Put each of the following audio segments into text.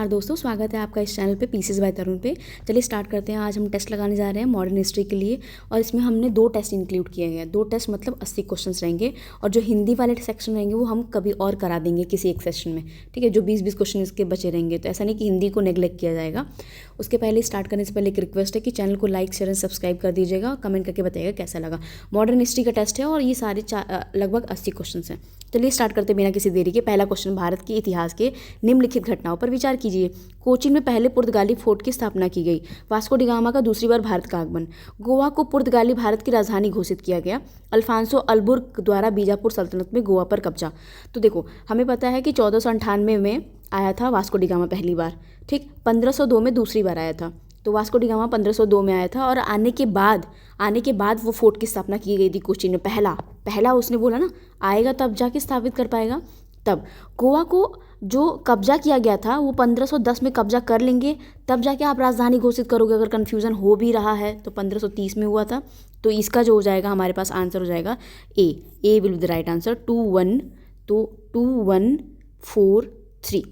दोस्तों, स्वागत है आपका इस चैनल पे पीसेस बाय तरुण पे। चलिए स्टार्ट करते हैं। आज हम टेस्ट लगाने जा रहे हैं मॉडर्न हिस्ट्री के लिए और इसमें हमने 2 टेस्ट इंक्लूड किए हैं। 2 टेस्ट मतलब 80 क्वेश्चंस रहेंगे और जो हिंदी वाले सेक्शन रहेंगे वो हम कभी और करा देंगे किसी एक सेशन में, ठीक है। जो 20-20 क्वेश्चन इसके बचे रहेंगे, तो ऐसा नहीं कि हिंदी को नेगलेक्ट किया जाएगा। उसके पहले स्टार्ट करने से पहले एक रिक्वेस्ट है कि चैनल को लाइक शेयर एंड सब्सक्राइब कर दीजिएगा, कमेंट करके बताइएगा कैसा लगा। मॉडर्न हिस्ट्री का टेस्ट है और ये सारे लगभग 80 क्वेश्चन हैं। चलिए स्टार्ट करते बिना किसी देरी के। पहला क्वेश्चन, भारत के इतिहास के निम्नलिखित घटनाओं पर विचार कीजिए। कोचीन में पहले पुर्तगाली फोर्ट की स्थापना की गई। वास्को डी गामा का दूसरी बार भारत का आगमन। गोवा को पुर्तगाली भारत की राजधानी घोषित किया गया। अल्फांसो अलबुर्क द्वारा बीजापुर सल्तनत में गोवा पर कब्जा। तो देखो, हमें पता है कि 1498 में आया था वास्को डी गामा पहली बार, ठीक। 1502 में दूसरी बार आया था। तो वास्को डी गामा 1502 में आया था और आने के बाद वो फोर्ट की स्थापना की गई थी कोचीन में। पहला उसने बोला ना, आएगा तब जाके स्थापित कर पाएगा। तब गोवा को जो कब्जा किया गया था वो 1510 में कब्जा कर लेंगे, तब जाके आप राजधानी घोषित करोगे। अगर कन्फ्यूज़न हो भी रहा है तो 1530 में हुआ था। तो इसका जो हो जाएगा हमारे पास आंसर हो जाएगा A will be the right answer. 2-1, तो 2143।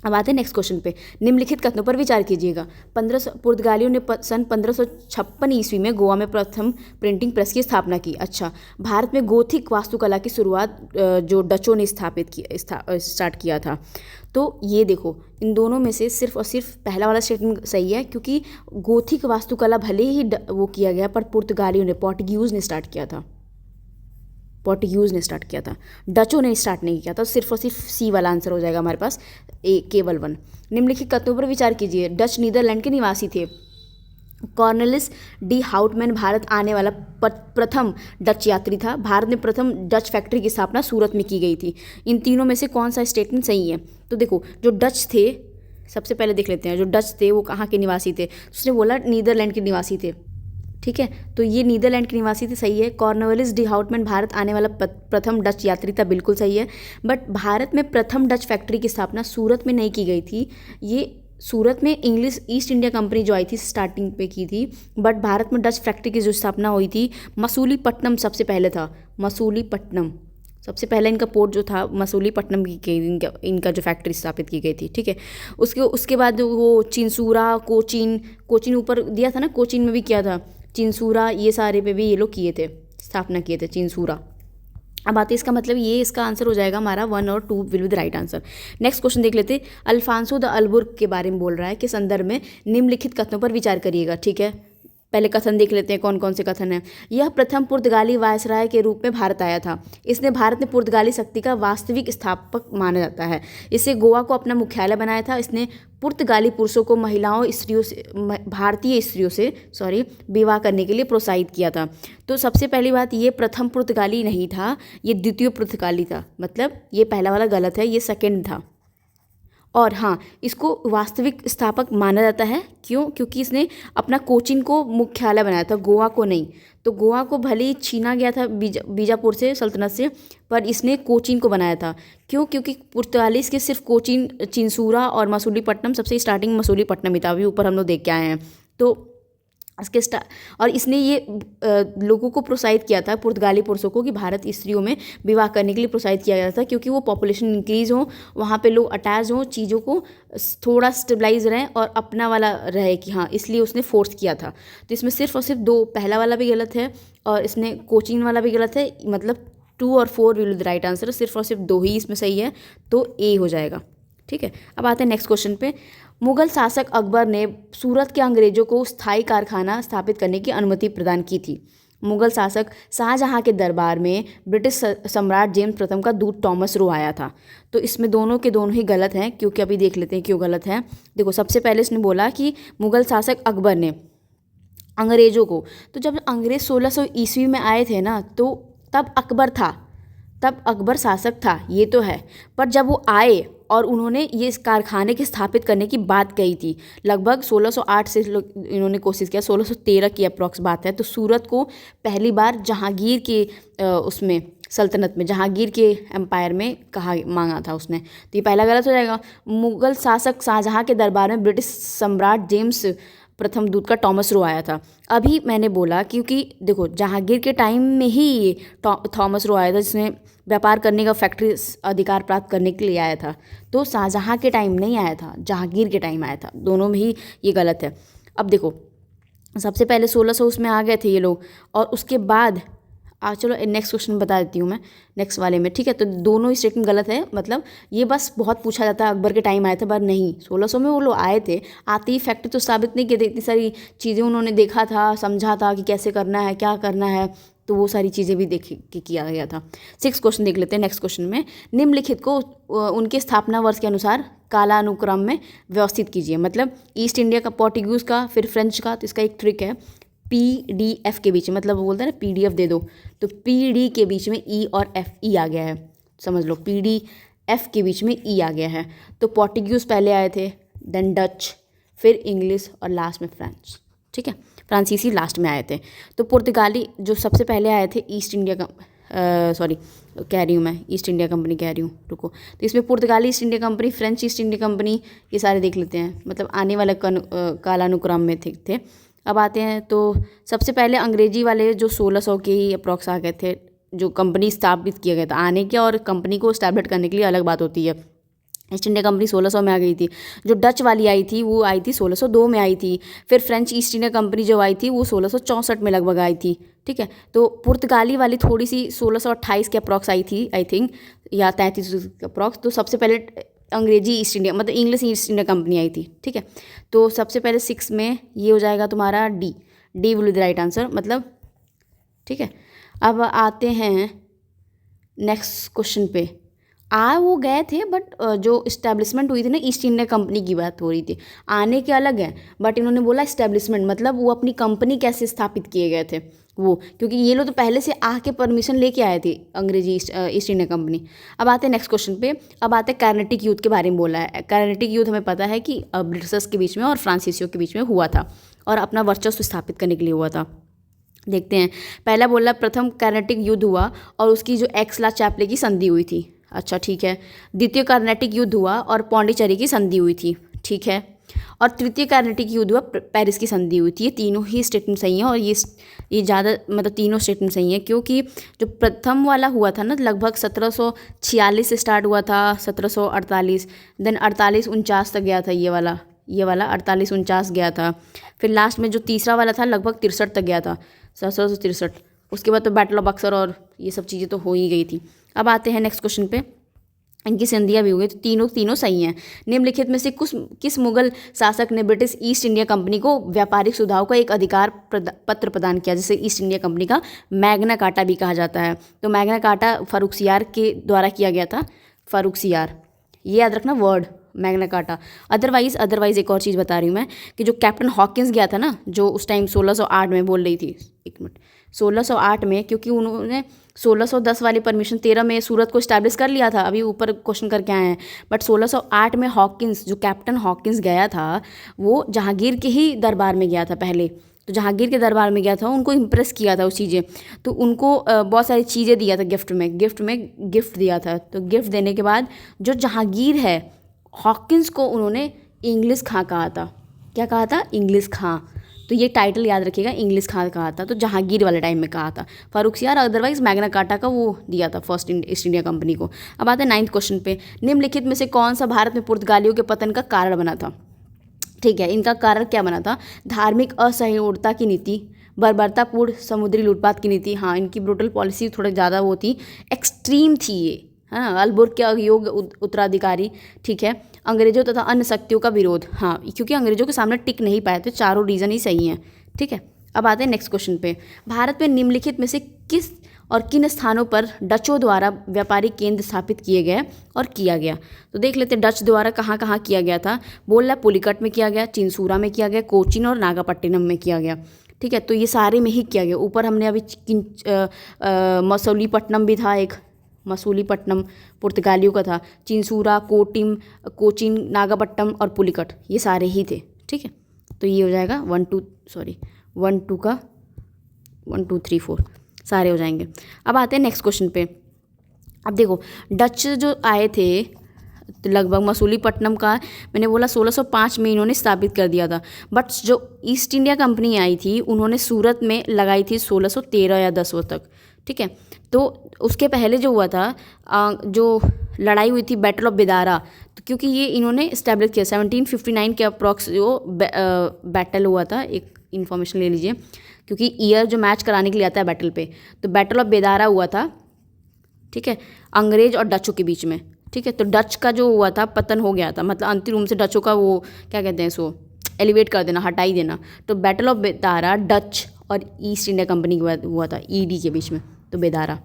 अब आते हैं नेक्स्ट क्वेश्चन पे। निम्नलिखित कथनों पर विचार कीजिएगा। पुर्तगालियों ने सन 1556 ईस्वी में गोवा में प्रथम प्रिंटिंग प्रेस की स्थापना की। अच्छा, भारत में गोथिक वास्तुकला की शुरुआत जो डचों ने स्टार्ट किया था। तो ये देखो, इन दोनों में से सिर्फ और सिर्फ पहला वाला स्टेटमेंट सही है, क्योंकि गोथिक वास्तुकला भले ही वो किया गया, पर पुर्तगालियों ने, पोर्टुगीज़ ने स्टार्ट किया था। डचों ने स्टार्ट नहीं किया था। सिर्फ और सिर्फ सी वाला आंसर हो जाएगा हमारे पास, केवल 1। निम्नलिखित कथनों पर विचार कीजिए। डच नीदरलैंड के निवासी थे। कॉर्नेलिस डी हाउटमैन भारत आने वाला प्रथम डच यात्री था। भारत में प्रथम डच फैक्ट्री की स्थापना सूरत में की गई थी। इन तीनों में से कौन सा स्टेटमेंट सही है? तो देखो, जो डच थे, सबसे पहले देख लेते हैं। जो डच थे वो कहाँ के निवासी थे? उसने बोला नीदरलैंड के निवासी थे, ठीक है। तो ये नीदरलैंड के निवासी थे, सही है। कॉर्नवालिस डी हाउटमैन भारत आने वाला प्रथम डच यात्री था, बिल्कुल सही है। बट भारत में प्रथम डच फैक्ट्री की स्थापना सूरत में नहीं की गई थी। ये सूरत में इंग्लिश ईस्ट इंडिया कंपनी जो आई थी स्टार्टिंग पे की थी, बट भारत में डच फैक्ट्री की जो स्थापना हुई थी मसूलीपट्टनम सबसे पहले था। मसूलीपट्टनम सबसे पहले इनका पोर्ट जो था मसूलीपट्टनम की इनका जो फैक्ट्री स्थापित की गई थी, ठीक है। उसके बाद वो चिंसूरा, कोचीन ऊपर दिया था ना, कोचीन में भी किया था। चिंसूरा, ये सारे पे भी ये लोग किए थे, स्थापना किए थे चिंसूरा। अब आते इसका मतलब ये इसका आंसर हो जाएगा हमारा 1 और 2 will be the right answer. Next question देख लेते। अल्फांसो द अलबुर्क के बारे में बोल रहा है कि संदर्भ में निम्नलिखित कथनों पर विचार करिएगा, ठीक है। पहले कथन देख लेते हैं कौन कौन से कथन हैं। यह प्रथम पुर्तगाली वायसराय के रूप में भारत आया था। इसने भारत में पुर्तगाली शक्ति का वास्तविक स्थापक माना जाता है। इसे गोवा को अपना मुख्यालय बनाया था। इसने पुर्तगाली पुरुषों को भारतीय स्त्रियों से विवाह करने के लिए प्रोत्साहित किया था। तो सबसे पहली बात, ये प्रथम पुर्तगाली नहीं था, ये द्वितीय पुर्तगाली था। मतलब ये पहला वाला गलत है, ये सेकेंड था। और हाँ, इसको वास्तविक स्थापक माना जाता है। क्यों? क्योंकि इसने अपना कोचीन को मुख्यालय बनाया था, गोवा को नहीं। तो गोवा को भले ही छीना गया था बीजापुर से, सल्तनत से, पर इसने कोचीन को बनाया था। क्यों? क्योंकि पुर्तगालीस के सिर्फ कोचीन, चिंसूरा और मसूलीपट्टनम, सबसे स्टार्टिंग मसूलीपट्टनम ही था। अभी ऊपर हम लोग देख के आए हैं। तो और इसने ये लोगों को प्रोत्साहित किया था, पुर्तगाली पुरुषों को, कि भारत स्त्रियों में विवाह करने के लिए प्रोत्साहित किया गया था, क्योंकि वो पॉपुलेशन इंक्रीज़ हो, वहाँ पे लोग अटैच हों, चीज़ों को थोड़ा स्टेबलाइज रहें और अपना वाला रहे, कि हाँ, इसलिए उसने फोर्स किया था। तो इसमें सिर्फ और सिर्फ 2, पहला वाला भी गलत है और इसने कोचीन वाला भी गलत है। मतलब 2 और 4 will be the right answer. सिर्फ और सिर्फ 2 ही इसमें सही है, तो ए हो जाएगा, ठीक है। अब आते हैं नेक्स्ट क्वेश्चन पे। मुगल शासक अकबर ने सूरत के अंग्रेजों को स्थायी कारखाना स्थापित करने की अनुमति प्रदान की थी। मुगल शासक शाहजहां के दरबार में ब्रिटिश सम्राट जेम्स प्रथम का दूत टॉमस रो आया था। तो इसमें दोनों के दोनों ही गलत हैं, क्योंकि अभी देख लेते हैं क्यों गलत है। देखो, सबसे पहले इसने बोला कि मुगल शासक अकबर ने अंग्रेजों को, तो जब अंग्रेज 1600 ईस्वी में आए थे ना, तो तब अकबर शासक था, ये तो है। पर जब वो आए और उन्होंने ये इस कारखाने के स्थापित करने की बात कही थी, लगभग 1608 से इन्होंने कोशिश किया, 1613 की अप्रॉक्स बात है। तो सूरत को पहली बार जहांगीर के उसमें सल्तनत में, जहांगीर के एम्पायर में मांगा था उसने। तो ये पहला गलत हो जाएगा। मुगल शासक शाहजहां के दरबार में ब्रिटिश सम्राट जेम्स प्रथम दूत का टॉमस रो आया था। अभी मैंने बोला क्योंकि देखो जहांगीर के टाइम में ही ये थॉमस रो आया था, जिसने व्यापार करने का फैक्ट्री अधिकार प्राप्त करने के लिए आया था। तो शाहजहाँ के टाइम नहीं आया था, जहांगीर के टाइम आया था। दोनों में ही ये गलत है। अब देखो सबसे पहले 1600 उसमें आ गए थे ये लोग, और उसके बाद चलो नेक्स्ट क्वेश्चन बता देती हूँ मैं नेक्स्ट वाले में, ठीक है। तो दोनों ही स्टेटमेंट गलत है, मतलब ये बस बहुत पूछा जाता है अकबर के टाइम आए थे, पर नहीं 1600 में वो लोग आए थे। आते ही फैक्ट्री तो साबित नहीं किए थे, इतनी सारी चीज़ें उन्होंने देखा था, समझा था कि कैसे करना है, क्या करना है, तो वो सारी चीज़ें भी देख के किया गया था। 6 क्वेश्चन देख लेते हैं नेक्स्ट क्वेश्चन में। निम्नलिखित को उनके स्थापना वर्ष के अनुसार कालानुक्रम में व्यवस्थित कीजिए। मतलब ईस्ट इंडिया का, पोर्टुगीज़ का, फिर फ्रेंच का। तो इसका एक ट्रिक है, PDF के बीच में, मतलब वो बोलते हैं ना PDF दे दो, तो PD के बीच में E और F, E आ गया है, समझ लो PDF के बीच में E आ गया है। तो पोर्टुगीज़ पहले आए थे, देन डच, फिर इंग्लिश और लास्ट में फ्रेंच, ठीक है। फ्रांसीसी लास्ट में आए थे। तो पुर्तगाली जो सबसे पहले आए थे ईस्ट इंडिया का, सॉरी कह रही हूँ मैं, ईस्ट इंडिया कंपनी कह रही हूँ, रुको। तो इसमें पुर्तगाली east India company, French east India company, ये सारे देख लेते हैं, मतलब आने वाले कालानुक्रम में थे। अब आते हैं तो सबसे पहले अंग्रेजी वाले जो 1600 के ही अप्रॉक्स आ गए थे, जो कंपनी स्थापित किया गया था। आने के और कंपनी को स्टैब्लिश करने के लिए अलग बात होती है। ईस्ट इंडिया कंपनी 1600 में आ गई थी। जो डच वाली आई थी वो आई थी 1602 में आई थी। फिर फ्रेंच ईस्ट इंडिया कंपनी जो आई थी वो 1664 में लगभग आई थी, ठीक है। तो पुर्तगाली वाली थोड़ी सी 1628 के अप्रॉक्स आई थी आई थिंक, या 33 के अप्रॉक्स। तो सबसे पहले अंग्रेजी ईस्ट इंडिया, मतलब इंग्लिश ईस्ट इंडिया कंपनी आई थी, ठीक है। तो सबसे पहले 6 में ये हो जाएगा तुम्हारा D will be the right answer, मतलब ठीक है। अब आते हैं नेक्स्ट क्वेश्चन पे। वो गए थे, बट जो इस्टेब्लिशमेंट हुई थी ना, ईस्ट इंडिया कंपनी की बात हो रही थी। आने के अलग है, बट इन्होंने बोला इस्टेब्लिशमेंट, मतलब वो अपनी कंपनी कैसे स्थापित किए गए थे वो, क्योंकि ये लोग तो पहले से आके परमिशन लेके आए थे, अंग्रेजी ईस्ट इंडिया कंपनी। अब आते हैं नेक्स्ट क्वेश्चन पे। अब आते हैं कार्नेटिक युद्ध के बारे में बोला है। कार्नेटिक युद्ध हमें पता है कि ब्रिटिशर्स के बीच में और फ्रांसीसियों के बीच में हुआ था, और अपना वर्चस्व स्थापित करने के लिए हुआ था। देखते हैं, पहला बोला प्रथम कार्नेटिक युद्ध हुआ और उसकी जो एक्सला चैपले की संधि हुई थी, अच्छा ठीक है। द्वितीय कार्नेटिक युद्ध हुआ और पौंडीचेरी की संधि हुई थी, ठीक है। और तृतीय कार्नेटिक युद्ध हुआ, पेरिस की संधि हुई थी। ये तीनों ही स्टेटमेंट सही हैं, और ये ज़्यादा, मतलब तीनों स्टेटमेंट सही हैं, क्योंकि जो प्रथम वाला हुआ था ना लगभग 1746 से स्टार्ट हुआ था, 1748, देन 48-49 तक गया था ये वाला 48-49 गया था। फिर लास्ट में जो तीसरा वाला था लगभग 63 तक गया था, 1763। उसके बाद तो बैटल ऑफ बक्सर और ये सब चीज़ें तो हो ही गई थी। अब आते हैं नेक्स्ट क्वेश्चन पे। इनकी संधियाँ भी हो गई, तो तीनों सही हैं। निम्नलिखित में से किस मुगल शासक ने ब्रिटिश ईस्ट इंडिया कंपनी को व्यापारिक सुझाव का एक अधिकार पत्र प्रदान किया, जिसे ईस्ट इंडिया कंपनी का मैग्ना कार्टा भी कहा जाता है। तो मैग्ना कार्टा फारुखसियार के द्वारा किया गया था, फारुखसियार, ये याद रखना वर्ड, मैग्ना कार्टा। अदरवाइज एक और चीज़ बता रही हूँ मैं, कि जो कैप्टन हॉकिंस गया था ना, जो उस टाइम 1608 में बोल रही थी, 1608 में, क्योंकि उन्होंने 1610 वाली परमिशन 13 में सूरत को इस्टेब्लिश कर लिया था, अभी ऊपर क्वेश्चन करके आए हैं। बट 1608 में हॉकिंस, जो कैप्टन हॉकिंस गया था, वो जहांगीर के ही दरबार में गया था पहले। तो जहांगीर के दरबार में गया था, उनको इम्प्रेस किया था उस चीज़ें, तो उनको बहुत सारी चीज़ें दिया था गिफ्ट में गिफ्ट दिया था। तो गिफ्ट देने के बाद जो जहांगीर है, हॉकिंस को उन्होंने इंग्लिश खां कहा था। क्या कहा था? इंग्लिश खां। तो ये टाइटल याद रखिएगा, इंग्लिश खां कहा था, तो जहांगीर वाले टाइम में कहा था। फारुखसियार अदरवाइज मैग्ना कार्टा का वो दिया था फर्स्ट ईस्ट इंडिया कंपनी को। अब आते हैं 9th क्वेश्चन पे। निम्नलिखित में से कौन सा भारत में पुर्तगालियों के पतन का कारण बना था? ठीक है, इनका कारण क्या बना था? धार्मिक असहिष्णुता की नीति, बर्बरतापूर्ण समुद्री लूटपाट की नीति। हाँ, इनकी ब्रूटल पॉलिसी थोड़ा ज़्यादा वो थी, एक्सट्रीम थी ये, है ना। अल्बुर्ग के अयोग्य उत्तराधिकारी, ठीक है। अंग्रेजों तथा अन्य शक्तियों का विरोध, हाँ, क्योंकि अंग्रेजों के सामने टिक नहीं पाए थे। चारों रीज़न ही सही हैं, ठीक है। अब आते हैं नेक्स्ट क्वेश्चन पे। भारत में निम्नलिखित में से किस और किन स्थानों पर डचों द्वारा व्यापारिक केंद्र स्थापित किए गए और किया गया? तो देख लेते हैं डच द्वारा कहाँ कहाँ किया गया था। बोल रहा है पुलिकट में किया गया, चिंसूरा में किया गया, कोचीन और नागापट्टिनम में किया गया, ठीक है। तो ये सारे में ही किया गया। ऊपर हमने अभी मसूलीपट्टनम भी था, एक मसूलीपट्टनम पुर्तगालियों का था, चिंसूरा, कोचीन, नागापट्टनम और पुलिकट, ये सारे ही थे, ठीक है। तो ये हो जाएगा 1 2 3 4 सारे हो जाएंगे। अब आते हैं नेक्स्ट क्वेश्चन पे। अब देखो, डच जो आए थे तो लगभग मसूलीपट्टनम का मैंने बोला 1605 में इन्होंने स्थापित कर दिया था। बट जो ईस्ट इंडिया कंपनी आई थी उन्होंने सूरत में लगाई थी 1613 या 10 तक, ठीक है। तो उसके पहले जो हुआ था जो लड़ाई हुई थी बैटल ऑफ बेदारा, तो क्योंकि ये इन्होंने इस्टेब्लिश किया 1759 के अप्रॉक्स जो बैटल हुआ था। एक इन्फॉर्मेशन ले लीजिए क्योंकि ईयर जो मैच कराने के लिए आता है बैटल पे, तो बैटल ऑफ बेदारा हुआ था, ठीक है, अंग्रेज और डचों के बीच में, ठीक है। तो डच का जो हुआ था पतन हो गया था, मतलब अंतिम रूप से डचों का वो क्या कहते हैं इसको एलिवेट कर देना, हटा ही देना। तो बैटल ऑफ बेदारा डच और ईस्ट इंडिया कंपनी के बाद हुआ था, ईडी के बीच में, तो बेदारा।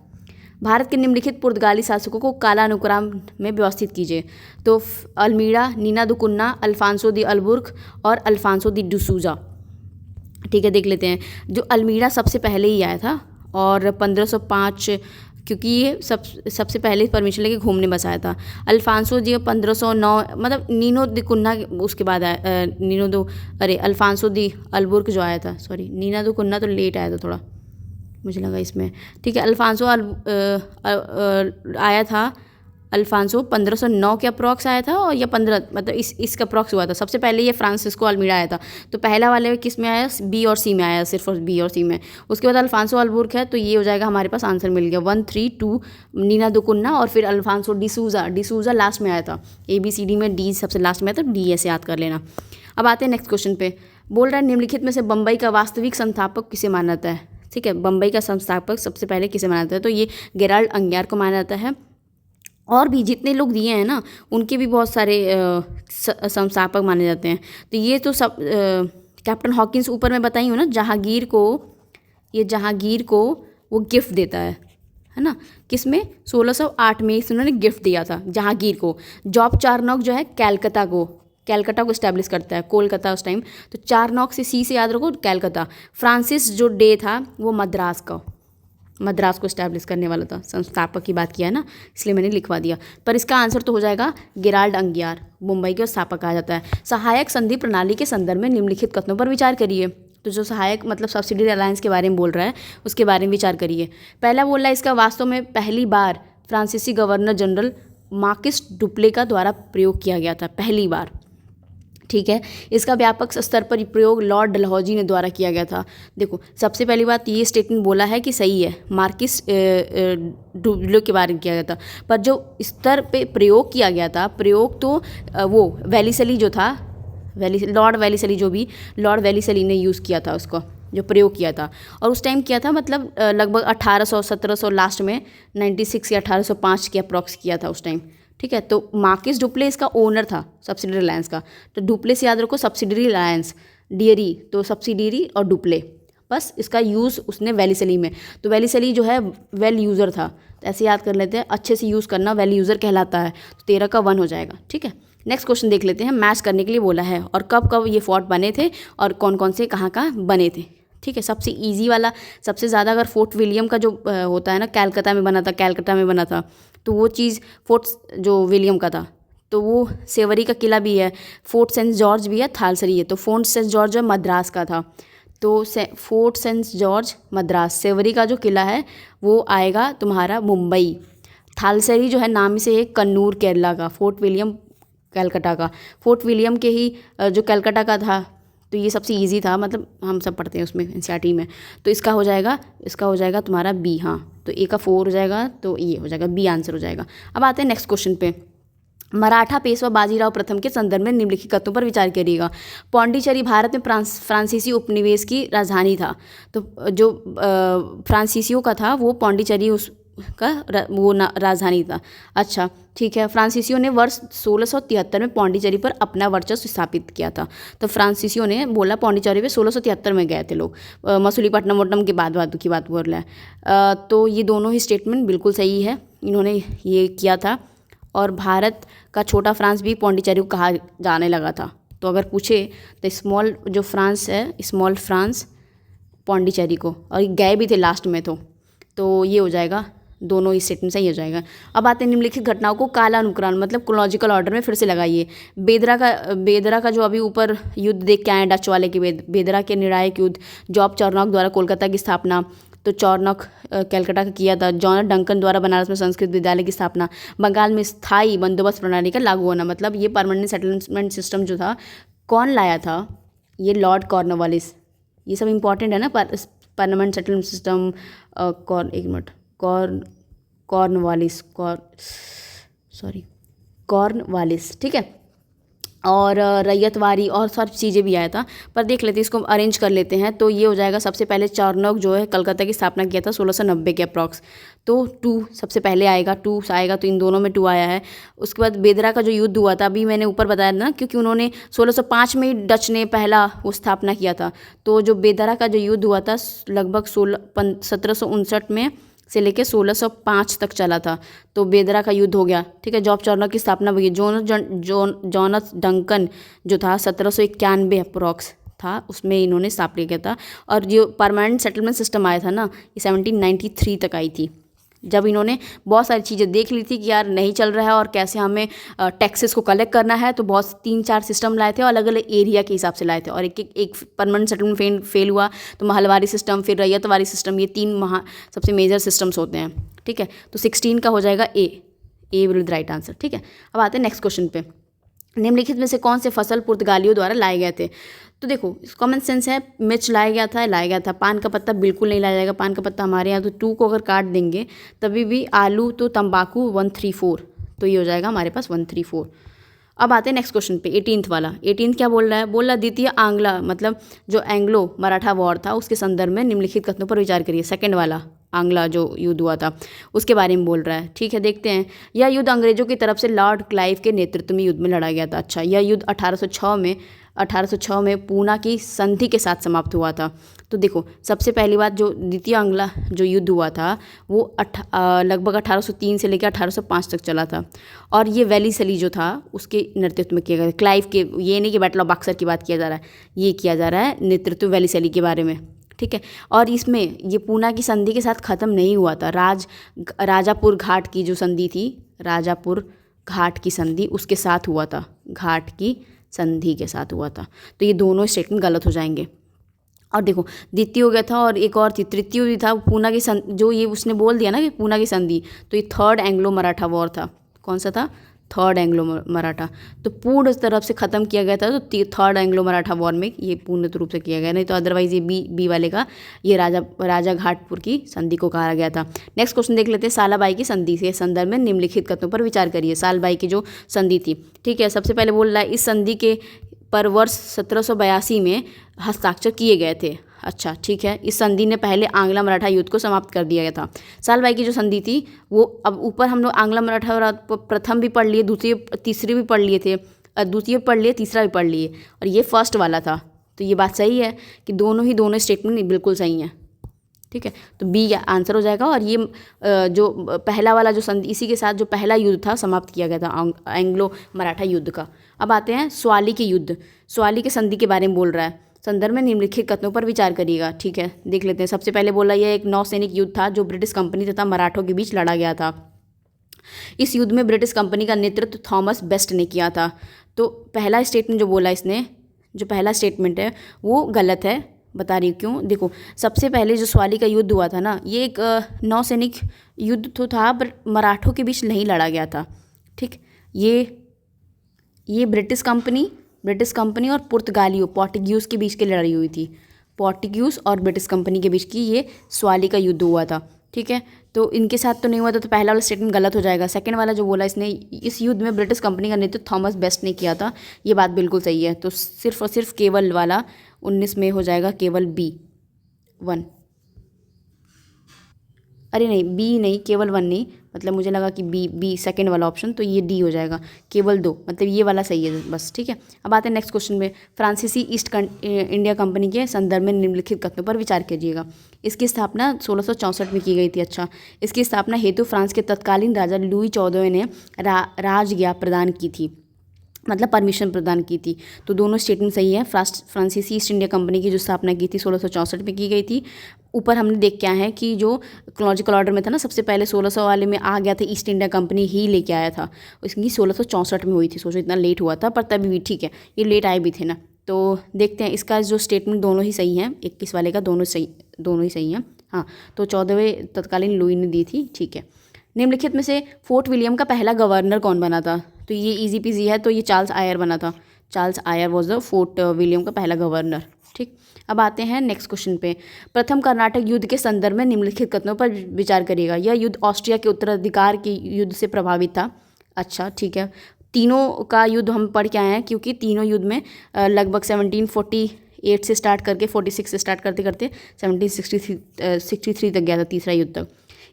भारत के निम्नलिखित पुर्तगाली शासकों को कालानुक्रम में व्यवस्थित कीजिए। तो अल्मीड़ा, नीना दो कुन्ना, अल्फांसो दी अलबुर्क और अल्फांसो दी डिसूजा, ठीक है। देख लेते हैं। जो अल्मीड़ा सबसे पहले ही आया था और 1505, क्योंकि ये सबसे पहले परमिशन लेके घूमने बस आया था। अल्फांसो जी 1509, मतलब नीनो दी कुन्ना उसके बाद आया, अल्फांसो दी अलबुर्क जो आया था, सॉरी नीना दो कुन्ना तो लेट आया था थोड़ा, मुझे लगा इसमें, ठीक है। अल्फांसो आया था, अल्फांसो 1509 के अप्रॉक्स आया था, और या 15 मतलब इसका अप्रॉक्स हुआ था। सबसे पहले ये फ्रांसिस्को अल्मीड़ा आया था। तो पहला वाले किस में आया, बी और सी में आया, सिर्फ बी और सी में। उसके बाद अल्फांसो अलबुर्क है, तो ये हो जाएगा हमारे पास आंसर मिल गया 132 नीना दो कुन्ना, और फिर अल्फांसो डिसूजा लास्ट में आया था। ABCD में डी सबसे लास्ट में आया था, डी ऐसे याद कर लेना। अब आते हैं नेक्स्ट क्वेश्चन पे। बोल रहा है निम्नलिखित में से बम्बई का वास्तविक संस्थापक किसे माना जाता है, ठीक है। बम्बई का संस्थापक सबसे पहले किसे माना जाता है, तो ये गेराल्ड अंगियार को माना जाता है। और भी जितने लोग दिए हैं ना उनके भी बहुत सारे संस्थापक माने जाते हैं। तो ये तो सब कैप्टन हॉकिंस ऊपर मैं बताई हूँ ना, जहांगीर को वो गिफ्ट देता है ना, किस में 1608 में उन्होंने गिफ्ट दिया था जहांगीर को। जॉब चारनॉक जो है कैलकाटा को इस्टेब्लिश करता है, कोलकाता उस टाइम। तो चारनॉक से सी से याद रखो कैलकाता। फ्रांसिस जो डे था वो मद्रास को इस्टेब्लिश करने वाला था, संस्थापक की बात किया है ना, इसलिए मैंने लिखवा दिया। पर इसका आंसर तो हो जाएगा गेराल्ड अंगियार, मुंबई के स्थापक कहा जाता है। सहायक संधि प्रणाली के संदर्भ में निम्नलिखित कथनों पर विचार करिए। तो जो सहायक मतलब सब्सिडी अलायंस के बारे में बोल रहा है उसके बारे में विचार करिए। पहला बोल रहा है इसका वास्तव में पहली बार फ्रांसीसी गवर्नर जनरल मार्किस डुप्ले का द्वारा प्रयोग किया गया था, पहली बार, ठीक है। इसका व्यापक स्तर पर प्रयोग लॉर्ड डलहौजी ने द्वारा किया गया था। देखो सबसे पहली बात ये स्टेटमेंट बोला है कि सही है, मार्किस डुप्ले के बारे में किया गया था। पर जो स्तर पे प्रयोग किया गया था, प्रयोग तो वो वेलिसली जो था, लॉर्ड वेलिसली ने यूज़ किया था उसको, जो प्रयोग किया था। और उस टाइम किया था मतलब लगभग 1700 लास्ट में 96 या 1805 के अप्रॉक्स किया था उस टाइम, ठीक है। तो मार्किस डुप्ले इसका ओनर था सिडियरी अलायंस का। तो डुप्ले से याद रखो सब्सिडरी अलायंस, डियरी तो सब्सिडरी और डुप्ले, बस इसका यूज़ उसने वेलिसली में। तो वेलिसली जो है वेल यूज़र था, तो ऐसे याद कर लेते हैं, अच्छे से यूज़ करना, वेल यूज़र कहलाता है। तो 13 का 1 हो जाएगा, ठीक है। नेक्स्ट क्वेश्चन देख लेते हैं। मैच करने के लिए बोला है और कब कब ये फोर्ट बने थे और कौन कौन से कहाँ कहाँ बने थे, ठीक है। सबसे इजी वाला, सबसे ज़्यादा अगर फोर्ट विलियम का जो होता है ना, कैलकाटा में बना था, तो वो चीज़ फोर्ट जो विलियम का था, तो वो सेवरी का किला भी है, फोर्ट सेंट जॉर्ज भी है, थालसरी है। तो फोर्ट सेंट जॉर्ज जो मद्रास का था, तो Fort Saint George Madras. Sewri का जो किला है वो आएगा तुम्हारा मुंबई। थालसरी जो है नाम से है कन्नूर केरला का। फोर्ट विलियम कैलकाटा का, फोर्ट विलियम के ही जो कैलकाटा का था। तो ये सबसे इजी था, मतलब हम सब पढ़ते हैं उसमें एनसीईआरटी में। तो इसका हो जाएगा तुम्हारा बी, हाँ। तो ए का 4 हो जाएगा, तो ये हो जाएगा बी, आंसर हो जाएगा। अब आते हैं नेक्स्ट क्वेश्चन पे। मराठा पेशवा बाजीराव प्रथम के संदर्भ में निम्नलिखित कथनों पर विचार करिएगा। पौंडीचेरी भारत में फ्रांसीसी उपनिवेश की राजधानी था। तो जो फ्रांसीसियों का था वो पौंडीचेरी उसका वो राजधानी था। अच्छा ठीक है। फ्रांसीसियों ने वर्ष 1673 में पौंडीचेरी पर अपना वर्चस्व स्थापित किया था। तो फ्रांसीसियों ने बोला पौंडीचेरी पे 1673 में गए थे लोग, मसूलीपट्टनम की बात बोल रहा है। तो ये दोनों ही स्टेटमेंट बिल्कुल सही है, इन्होंने ये किया था। और भारत का छोटा फ्रांस भी पौंडीचेरी को कहा जाने लगा था। तो अगर पूछे तो स्मॉल जो फ्रांस है, स्मॉल फ्रांस पौंडीचेरी को, और गए भी थे लास्ट में। तो ये हो जाएगा, दोनों ही स्टेटमेंट सही हो जाएगा। अब आते हैं निम्नलिखित घटनाओं को कालानुक्रम मतलब क्रोनोलॉजिकल ऑर्डर में फिर से लगाइए। बेदरा का जो अभी ऊपर युद्ध देख के आए डच वाले के, बेदरा के निर्णायक युद्ध, जॉब चार्नॉक द्वारा कोलकाता की स्थापना, तो चार्नक कलकत्ता का किया था। जॉन डंकन द्वारा बनारस में संस्कृत विद्यालय की स्थापना। बंगाल में स्थायी बंदोबस्त प्रणाली का लागू होना, मतलब ये परमानेंट सेटलमेंट सिस्टम जो था कौन लाया था, ये लॉर्ड कॉर्नवालिस। ये सब इंपॉर्टेंट है ना, परमानेंट सेटलमेंट सिस्टम। कॉर्नवालिस, ठीक है। और रैयतवारी और सब चीज़ें भी आया था, पर देख लेते हैं इसको अरेंज कर लेते हैं। तो ये हो जाएगा सबसे पहले चार्नक जो है कलकत्ता की स्थापना किया था 1690 के अप्रॉक्स, तो 2 सबसे पहले आएगा, 2 आएगा, तो इन दोनों में 2 आया है। उसके बाद बेदरा का जो युद्ध हुआ था, अभी मैंने ऊपर बताया ना, क्योंकि उन्होंने 1605 में ही डच ने पहला वो स्थापना किया था। तो जो बेदरा का जो युद्ध हुआ था लगभग 1759 में से लेकर 1605 तक चला था, तो बेदरा का युद्ध हो गया, ठीक है। जॉब चार्नक की स्थापना हुई। जॉनस डंकन जो था 1791 अप्रॉक्स था, उसमें इन्होंने स्थापना किया था। और जो परमानेंट सेटलमेंट सिस्टम आया था ना, ये 1793 तक आई थी, जब इन्होंने बहुत सारी चीज़ें देख ली थी कि यार नहीं चल रहा है और कैसे हमें टैक्सेस को कलेक्ट करना है, तो बहुत 3-4 सिस्टम लाए थे और अलग अलग एरिया के हिसाब से लाए थे, और एक परमानेंट सेटलमेंट फेल हुआ तो महलवारी सिस्टम, फिर रैयतवारी सिस्टम, ये 3 सबसे मेजर सिस्टम्स होते हैं, ठीक है। तो 16 का हो जाएगा A will the right answer, ठीक है। अब आते हैं नेक्स्ट क्वेश्चन पे। निम्नलिखित में से कौन से फसल पुर्तगालियों द्वारा लाए गए थे? तो देखो कॉमन सेंस है, मिर्च लाया गया था। पान का पत्ता बिल्कुल नहीं लाया जाएगा, पान का पत्ता हमारे यहाँ तो 2 को अगर काट देंगे तभी भी। आलू तो तंबाकू 134, तो ये हो जाएगा हमारे पास 134। अब आते हैं नेक्स्ट क्वेश्चन पे, 18th वाला। 18th क्या बोल रहा है? बोल रहा द्वितीय आंग्ला मतलब जो एंग्लो मराठा वॉर था उसके संदर्भ में निम्नलिखित कथनों पर विचार करिए। सेकंड वाला आंग्ला जो युद्ध हुआ था उसके बारे में बोल रहा है, ठीक है। देखते हैं। यह युद्ध अंग्रेजों की तरफ से लॉर्ड क्लाइव के नेतृत्व में युद्ध में लड़ा गया था। अच्छा, यह युद्ध 1806 में पूना की संधि के साथ समाप्त हुआ था। तो देखो सबसे पहली बात, जो द्वितीय आंग्ला जो युद्ध हुआ था वो लगभग 1803 से लेकर 1805 तक चला था, और ये वैली जो था उसके नेतृत्व में किया गया। क्लाइव के, ये नहीं कि बैटल ऑफ बक्सर की बात किया जा रहा है, ये किया जा रहा है नेतृत्व वैली के बारे में, ठीक है। और इसमें ये पूना की संधि के साथ ख़त्म नहीं हुआ था। राजापुर घाट की जो संधि थी, राजापुर घाट की संधि उसके साथ हुआ था, घाट की संधि के साथ हुआ था। तो ये दोनों स्टेटमेंट गलत हो जाएंगे। और देखो द्वितीय हो गया था और एक और थी तृतीय भी था, पूना की जो ये उसने बोल दिया ना कि पूना की संधि, तो ये 3rd एंग्लो मराठा वॉर था। कौन सा था? 3rd Anglo Maratha. तो पूर्ण तरफ से ख़त्म किया गया था, तो 3rd एंग्लो मराठा वॉर में ये पूर्ण रूप से किया गया, नहीं तो अदरवाइज ये बी वाले का ये राजा घाटपुर की संधि को कहा गया था। नेक्स्ट क्वेश्चन देख लेते हैं। सालाबाई की संधि के संदर्भ में निम्नलिखित कथनों पर विचार करिए। सालबाई की जो संधि थी, ठीक है। सबसे पहले बोल रहा है इस संधि के पर वर्ष 1782 में हस्ताक्षर किए गए थे। अच्छा, ठीक है। इस संधि ने पहले आंग्ला मराठा युद्ध को समाप्त कर दिया गया था। सालबाई की जो संधि थी वो, अब ऊपर हम लोग आंग्ला मराठा प्रथम भी पढ़ लिए, दूसरी तीसरी भी पढ़ लिए थे, द्वितीय पढ़ लिए, तीसरा भी पढ़ लिए, और ये फर्स्ट वाला था। तो ये बात सही है कि दोनों स्टेटमेंट बिल्कुल सही हैं, ठीक है। तो बी आंसर हो जाएगा। और ये जो पहला वाला जो संधि, इसी के साथ जो पहला युद्ध था समाप्त किया गया था एंग्लो मराठा युद्ध का। अब आते हैं स्वाली के युद्ध। स्वाली के संधि के बारे में बोल रहा है। संदर्भ में निम्नलिखित कथनों पर विचार करिएगा, ठीक है। देख लेते हैं। सबसे पहले बोला यह एक नौसैनिक युद्ध था जो ब्रिटिश कंपनी तथा मराठों के बीच लड़ा गया था। इस युद्ध में ब्रिटिश कंपनी का नेतृत्व थॉमस बेस्ट ने किया था। तो पहला स्टेटमेंट जो बोला इसने, जो पहला स्टेटमेंट है वो गलत है, बता रही हूँ क्यों। देखो सबसे पहले जो स्वाली का युद्ध हुआ था ना, ये एक नौसैनिक युद्ध तो था, पर मराठों के बीच नहीं लड़ा गया था, ठीक। ये ब्रिटिश कंपनी और पोर्टुगीज़ के बीच की लड़ाई हुई थी। पोर्टुगीज़ और ब्रिटिश कंपनी के बीच की ये स्वाली का युद्ध हुआ था, ठीक है। तो इनके साथ तो नहीं हुआ था, तो पहला वाला स्टेटमेंट गलत हो जाएगा। सेकंड वाला जो बोला इसने, इस युद्ध में ब्रिटिश कंपनी का नेतृत्व थॉमस बेस्ट ने किया था, ये बात बिल्कुल सही है। तो सिर्फ और सिर्फ केवल वाला 19 में हो जाएगा, केवल B1। अरे नहीं, बी नहीं, केवल 1 नहीं, मतलब मुझे लगा कि बी सेकंड वाला ऑप्शन, तो ये डी हो जाएगा, केवल 2, मतलब ये वाला सही है बस, ठीक है। अब आते हैं नेक्स्ट क्वेश्चन में। फ्रांसीसी ईस्ट इंडिया कंपनी के संदर्भ में निम्नलिखित कथनों पर विचार कीजिएगा। इसकी स्थापना 1664 में की गई थी। अच्छा, इसकी स्थापना हेतु फ्रांस के तत्कालीन राजा लुई 14वें ने राजज्ञा प्रदान की थी, मतलब परमिशन प्रदान की थी। तो दोनों स्टेटमेंट सही है। फ्रांसीसी ईस्ट इंडिया कंपनी की जो स्थापना की थी 1664 में की गई थी। ऊपर हमने देख क्या है कि जो क्रोनोलॉजिकल ऑर्डर में था ना, सबसे पहले 1600 वाले में आ गया था, ईस्ट इंडिया कंपनी ही लेके आया था, इसकी 1664 में हुई थी। सोचो इतना लेट हुआ था, पर तभी भी ठीक है, ये लेट आए भी थे ना। तो देखते हैं इसका जो स्टेटमेंट दोनों ही सही हैं, 21 वाले का दोनों ही सही हैं, हाँ, तो 14वें तत्कालीन लुई ने दी थी, ठीक है। निम्नलिखित में से फोर्ट विलियम का पहला गवर्नर कौन बना था? तो ये इजी पीजी है, तो ये चार्ल्स आयर बना था। Charles Eyre was the Fort William का पहला गवर्नर, ठीक। अब आते हैं नेक्स्ट क्वेश्चन पे। प्रथम कर्नाटक युद्ध के संदर्भ में निम्नलिखित कथनों पर विचार करिएगा। यह युद्ध ऑस्ट्रिया के उत्तराधिकार के युद्ध से प्रभावित था। अच्छा, ठीक है। तीनों का युद्ध हम पढ़ के आए हैं, क्योंकि तीनों युद्ध में लगभग 1748 से स्टार्ट करके 46 से स्टार्ट करते करते 1763 तक गया था, तीसरा युद्ध तक।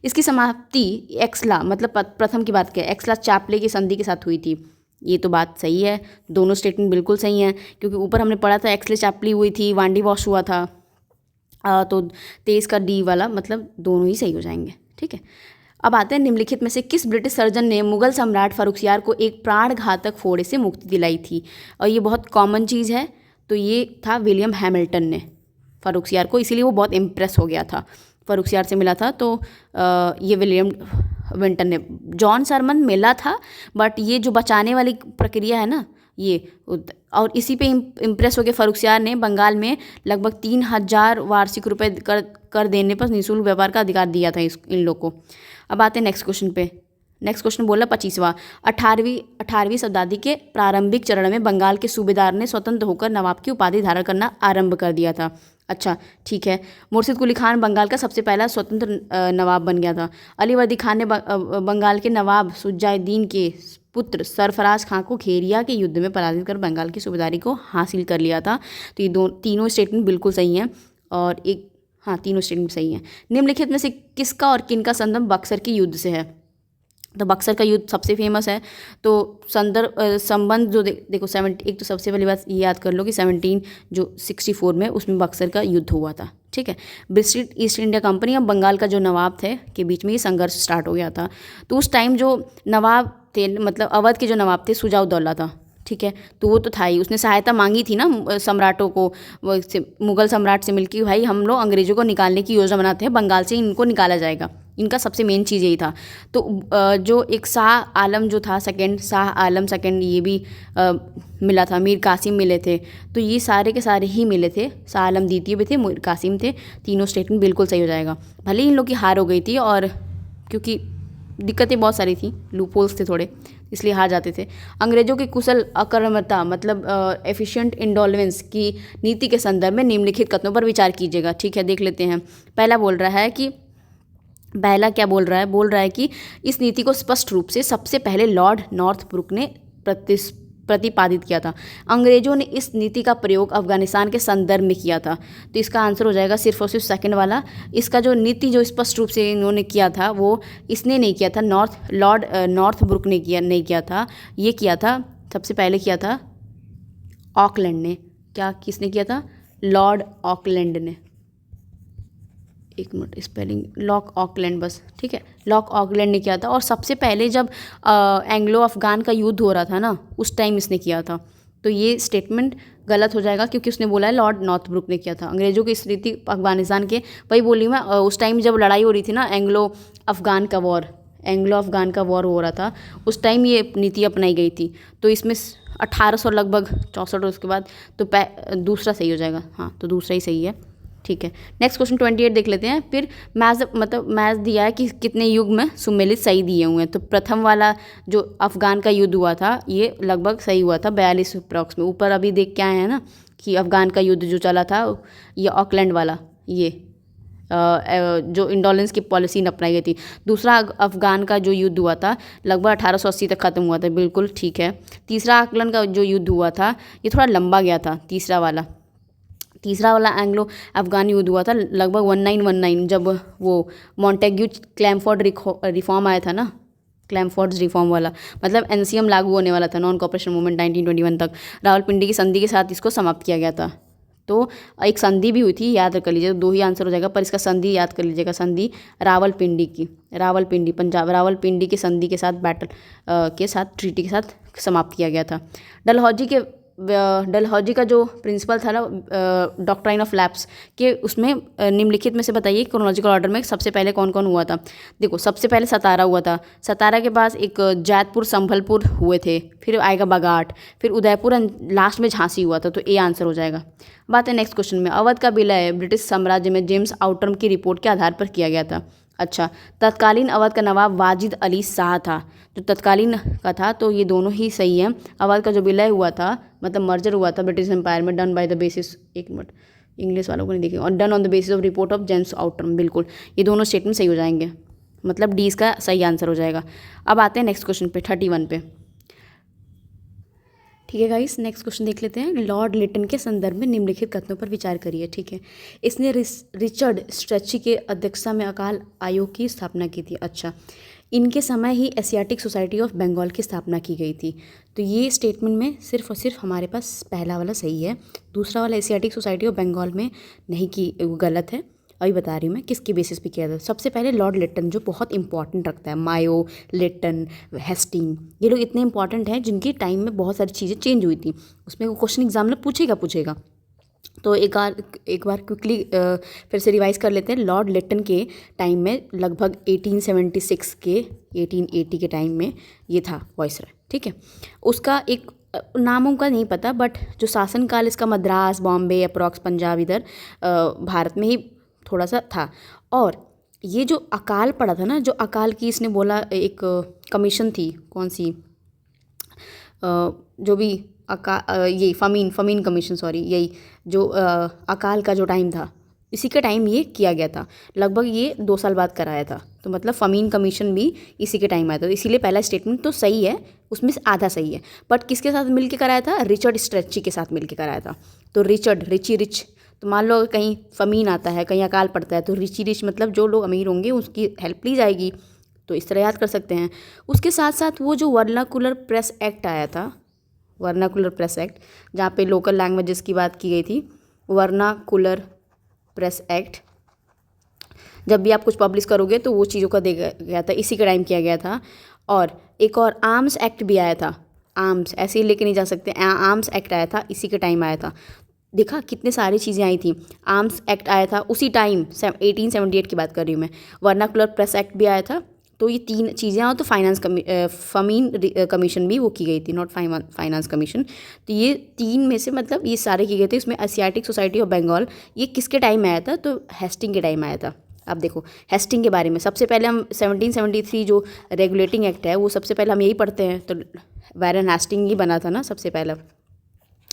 इसकी समाप्ति एक्सला, मतलब प्रथम की बात करें, एक्सला चापले की संधि के साथ हुई थी। ये तो बात सही है, दोनों स्टेटमेंट बिल्कुल सही हैं, क्योंकि ऊपर हमने पढ़ा था एक्सले चापली हुई थी, वांडी वॉश हुआ था। तो 23 का डी वाला मतलब दोनों ही सही हो जाएंगे, ठीक है। अब आते हैं निम्नलिखित में से किस ब्रिटिश सर्जन ने मुगल सम्राट फर्रुखसियार को एक प्राणघातक फोड़े से मुक्ति दिलाई थी? और ये बहुत कॉमन चीज़ है, तो ये था विलियम हैमिल्टन ने फर्रुखसियार को, इसीलिए वो बहुत इम्प्रेस हो गया था, फर्रुखसियार से मिला था, तो ये विलियम विंटन ने। जॉन सरमन मिला था, बट ये जो बचाने वाली प्रक्रिया है ना, ये और इसी पे इम्प्रेस हो गए फर्रुखसियार ने बंगाल में लगभग 3000 वार्षिक रुपए कर देने पर निःशुल्क व्यापार का अधिकार दिया था इन लोग को। अब आते हैं नेक्स्ट क्वेश्चन पे। नेक्स्ट क्वेश्चन बोला 25वां। 18वीं शताब्दी के प्रारंभिक चरण में बंगाल के सूबेदार ने स्वतंत्र होकर नवाब की उपाधि धारण करना आरंभ कर दिया था। अच्छा, ठीक है। मुर्शिद कुली खान बंगाल का सबसे पहला स्वतंत्र नवाब बन गया था। अलीवर्दी खान ने बंगाल के नवाब सुजाउद्दीन के पुत्र सरफराज खां को खेरिया के युद्ध में पराजित कर बंगाल की सूबेदारी को हासिल कर लिया था। तो ये तीनों स्टेटमेंट बिल्कुल सही हैं, और एक, हाँ, तीनों स्टेटमेंट सही हैं। निम्नलिखित में से किसका और किनका संबंध बक्सर के युद्ध से है? तो बक्सर का युद्ध सबसे फेमस है, तो संबंध जो देखो 70, एक तो सबसे पहली बात ये याद कर लो कि 1764 में उसमें बक्सर का युद्ध हुआ था, ठीक है। ब्रिटिश ईस्ट इंडिया कंपनी और बंगाल का जो नवाब थे के बीच में ये संघर्ष स्टार्ट हो गया था। तो उस टाइम जो नवाब थे, मतलब अवध के जो नवाब थे, सुजाउद्दौला था, ठीक है। तो वो तो था ही, उसने सहायता मांगी थी ना सम्राटों को, मुगल सम्राट से मिलकर, भाई हम लोग अंग्रेजों को निकालने की योजना बनाते हैं, बंगाल से इनको निकाला जाएगा। इनका सबसे मेन चीज़ यही था। तो जो एक शाह आलम जो था शाह आलम सेकंड, ये भी मिला था, मीर कासिम मिले थे। तो ये सारे के सारे ही मिले थे, शाह आलम द्वितीय भी थे, मीर कासिम थे। तीनों स्टेटमेंट बिल्कुल सही हो जाएगा। भले ही इन लोग की हार हो गई थी, और क्योंकि दिक्कतें बहुत सारी थी, लूपहोल्स थे थोड़े, इसलिए हार जाते थे। अंग्रेजों की कुशल अकर्मकता, मतलब एफिशिएंट इंडोलेंस की नीति के संदर्भ में निम्नलिखित कथनों पर विचार कीजिएगा, ठीक है। देख लेते हैं। पहला बोल रहा है कि इस नीति को स्पष्ट रूप से सबसे पहले लॉर्ड नॉर्थब्रुक ने प्रतिपादित किया था। अंग्रेजों ने इस नीति का प्रयोग अफगानिस्तान के संदर्भ में किया था। तो इसका आंसर हो जाएगा सिर्फ और सिर्फ सेकंड वाला। इसका जो नीति जो स्पष्ट रूप से इन्होंने किया था, वो इसने नहीं किया था, लॉर्ड नॉर्थब्रुक ने नहीं किया था, ये किया था, सबसे पहले किया था ऑकलैंड ने। किसने किया था? लॉर्ड ऑकलैंड ने। एक मिनट, स्पेलिंग लॉक ऑकलैंड बस, ठीक है, लॉक ऑकलैंड ने किया था। और सबसे पहले जब एंग्लो अफगान का युद्ध हो रहा था ना, उस टाइम इसने किया था। तो ये स्टेटमेंट गलत हो जाएगा, क्योंकि उसने बोला है लॉर्ड नॉर्थब्रुक ने किया था। अंग्रेजों की स्थिति अफगानिस्तान के, वही बोली मैं, उस टाइम जब लड़ाई हो रही थी ना, एंग्लो अफगान का वॉर हो रहा था, उस टाइम ये नीति अपनाई गई थी। तो इसमें 1800 लगभग 64, उसके बाद तो दूसरा सही हो जाएगा। हाँ, तो दूसरा ही सही है, ठीक है। नेक्स्ट क्वेश्चन 28 देख लेते हैं। फिर मैथ दिया है कि कितने युग में सुमेलित सही दिए हुए हैं। तो प्रथम वाला जो अफगान का युद्ध हुआ था, ये लगभग सही हुआ था 42 अप्रॉक्स में। ऊपर अभी देख के आए हैं ना कि अफगान का युद्ध जो चला था, ये ऑकलैंड वाला, ये जो इंडोलेंस की पॉलिसी अपनाई गई थी। दूसरा अफगान का जो युद्ध हुआ था लगभग 1880 तक ख़त्म हुआ था, बिल्कुल ठीक है। तीसरा ऑकलैंड का जो युद्ध हुआ था, ये थोड़ा लंबा गया था। तीसरा वाला एंग्लो अफगान युद्ध हुआ था लगभग 1919, जब वो मॉन्टेग्यू क्लैमफोर्ड रिफॉर्म आया था ना, क्लैमफोर्ड्स रिफॉर्म वाला, मतलब एनसीएम लागू होने वाला था, नॉन कॉपरेशन मूवमेंट 1921 तक। रावलपिंडी की संधि के साथ इसको समाप्त किया गया था। तो एक संधि भी हुई थी, याद कर लीजिए, 2 ही आंसर हो जाएगा, पर इसका संधि याद कर लीजिएगा। संधि रावलपिंडी पंजाब, रावलपिंडी की संधि के साथ ट्रीटी के साथ समाप्त किया गया था। डलहौजी के डलहौजी का जो प्रिंसिपल था ना डॉक्ट्राइन ऑफ लैप्स के, उसमें निम्नलिखित में से बताइए क्रोनोलॉजिकल ऑर्डर में सबसे पहले कौन कौन हुआ था। देखो सबसे पहले सतारा हुआ था, सतारा के पास एक जैतपुर संभलपुर हुए थे, फिर आएगा बागाट, फिर उदयपुर, लास्ट में झांसी हुआ था। तो ए आंसर हो जाएगा। बात है नेक्स्ट क्वेश्चन में, अवध का विलय ब्रिटिश साम्राज्य में जेम्स आउटरम की रिपोर्ट के आधार पर किया गया था। अच्छा, तत्कालीन अवध का नवाब वाजिद अली शाह था, जो तत्कालीन का था, तो ये दोनों ही सही है। अवध का जो विलय हुआ था, मतलब मर्जर हुआ था ब्रिटिश एम्पायर में, डन बाय द बेसिस, एक मिनट इंग्लिश वालों को नहीं देखेंगे, और done on the basis of report of James Outram, बिल्कुल ये दोनों स्टेटमेंट सही हो जाएंगे, मतलब डी इसका सही आंसर हो जाएगा। अब आते हैं नेक्स्ट क्वेश्चन पे 31 पे। ठीक है गाइस, नेक्स्ट क्वेश्चन देख लेते हैं। लॉर्ड लिटन के संदर्भ में निम्नलिखित कथनों पर विचार करिए। ठीक है, इसने रिचर्ड स्ट्रेची के अध्यक्षता में अकाल आयोग की स्थापना की थी। अच्छा, इनके समय ही एशियाटिक सोसाइटी ऑफ बंगाल की स्थापना की गई थी। तो ये स्टेटमेंट में सिर्फ और सिर्फ हमारे पास पहला वाला सही है, दूसरा वाला एशियाटिक सोसाइटी ऑफ बंगाल में नहीं की, गलत है। अभी बता रही हूँ मैं किसके बेसिस पे किया था। सबसे पहले लॉर्ड लिटन, जो बहुत इंपॉर्टेंट रखता है, मायो, लिटन, हेस्टिंग, ये लोग इतने इंपॉर्टेंट हैं जिनकी टाइम में बहुत सारी चीज़ें चेंज हुई थी। उसमें वो क्वेश्चन एग्जाम में पूछेगा। तो एक बार क्विकली फिर से रिवाइज कर लेते हैं। लॉर्ड लिटन के टाइम में लगभग 1876 के 1880 के टाइम में ये था वाइसरॉय। ठीक है, उसका एक नामों का नहीं पता, बट जो शासनकाल इसका मद्रास, बॉम्बे, अप्रॉक्स पंजाब, इधर भारत में ही थोड़ा सा था। और ये जो अकाल पड़ा था ना, जो अकाल की इसने बोला, एक कमीशन थी, कौन सी, जो भी ये फमीन कमीशन, सॉरी, यही जो अकाल का जो टाइम था, इसी के टाइम ये किया गया था। लगभग ये 2 साल बाद कराया था, तो मतलब फमीन कमीशन भी इसी के टाइम आया था। तो इसीलिए पहला स्टेटमेंट तो सही है, उसमें से आधा सही है। बट किसके साथ मिलके कराया था? रिचर्ड स्ट्रेची के साथ मिलके कराया था। तो रिचर्ड, रिच, तो मान लो कहीं फमीन आता है, कहीं अकाल पड़ता है, तो रिच मतलब जो लोग अमीर होंगे उसकी हेल्प ली जाएगी। तो इस तरह याद कर सकते हैं। उसके साथ साथ वो जो वर्नाकुलर प्रेस एक्ट आया था, वर्नाकुलर प्रेस एक्ट, जहाँ पे लोकल लैंग्वेजेस की बात की गई थी, वर्नाकुलर प्रेस एक्ट, जब भी आप कुछ पब्लिश करोगे तो वो चीज़ों का देखा गया था, इसी का टाइम किया गया था। और एक और आर्म्स एक्ट भी आया था, आर्म्स ऐसे ही लेके नहीं जा सकते, आर्म्स एक्ट आया था, इसी के टाइम आया था। देखा कितने सारी चीज़ें आई थी। आर्म्स एक्ट आया था उसी टाइम, 1878 की बात कर रही हूँ मैं। वर्नाकुलर प्रेस एक्ट भी आया था। तो ये 3 चीज़ें, और तो फमीन कमीशन भी वो की गई थी, नॉट फाइनेंस कमीशन। तो ये 3 में से मतलब ये सारे किए गए थे। इसमें एशियाटिक सोसाइटी ऑफ बंगाल ये किसके टाइम में आया था? तो हेस्टिंग के टाइम में आया था। अब देखो हेस्टिंग के बारे में सबसे पहले हम 1773 जो रेगुलेटिंग एक्ट है वो सबसे पहले हम यही पढ़ते हैं। तो वैरन हेस्टिंग ही बना था ना सबसे पहला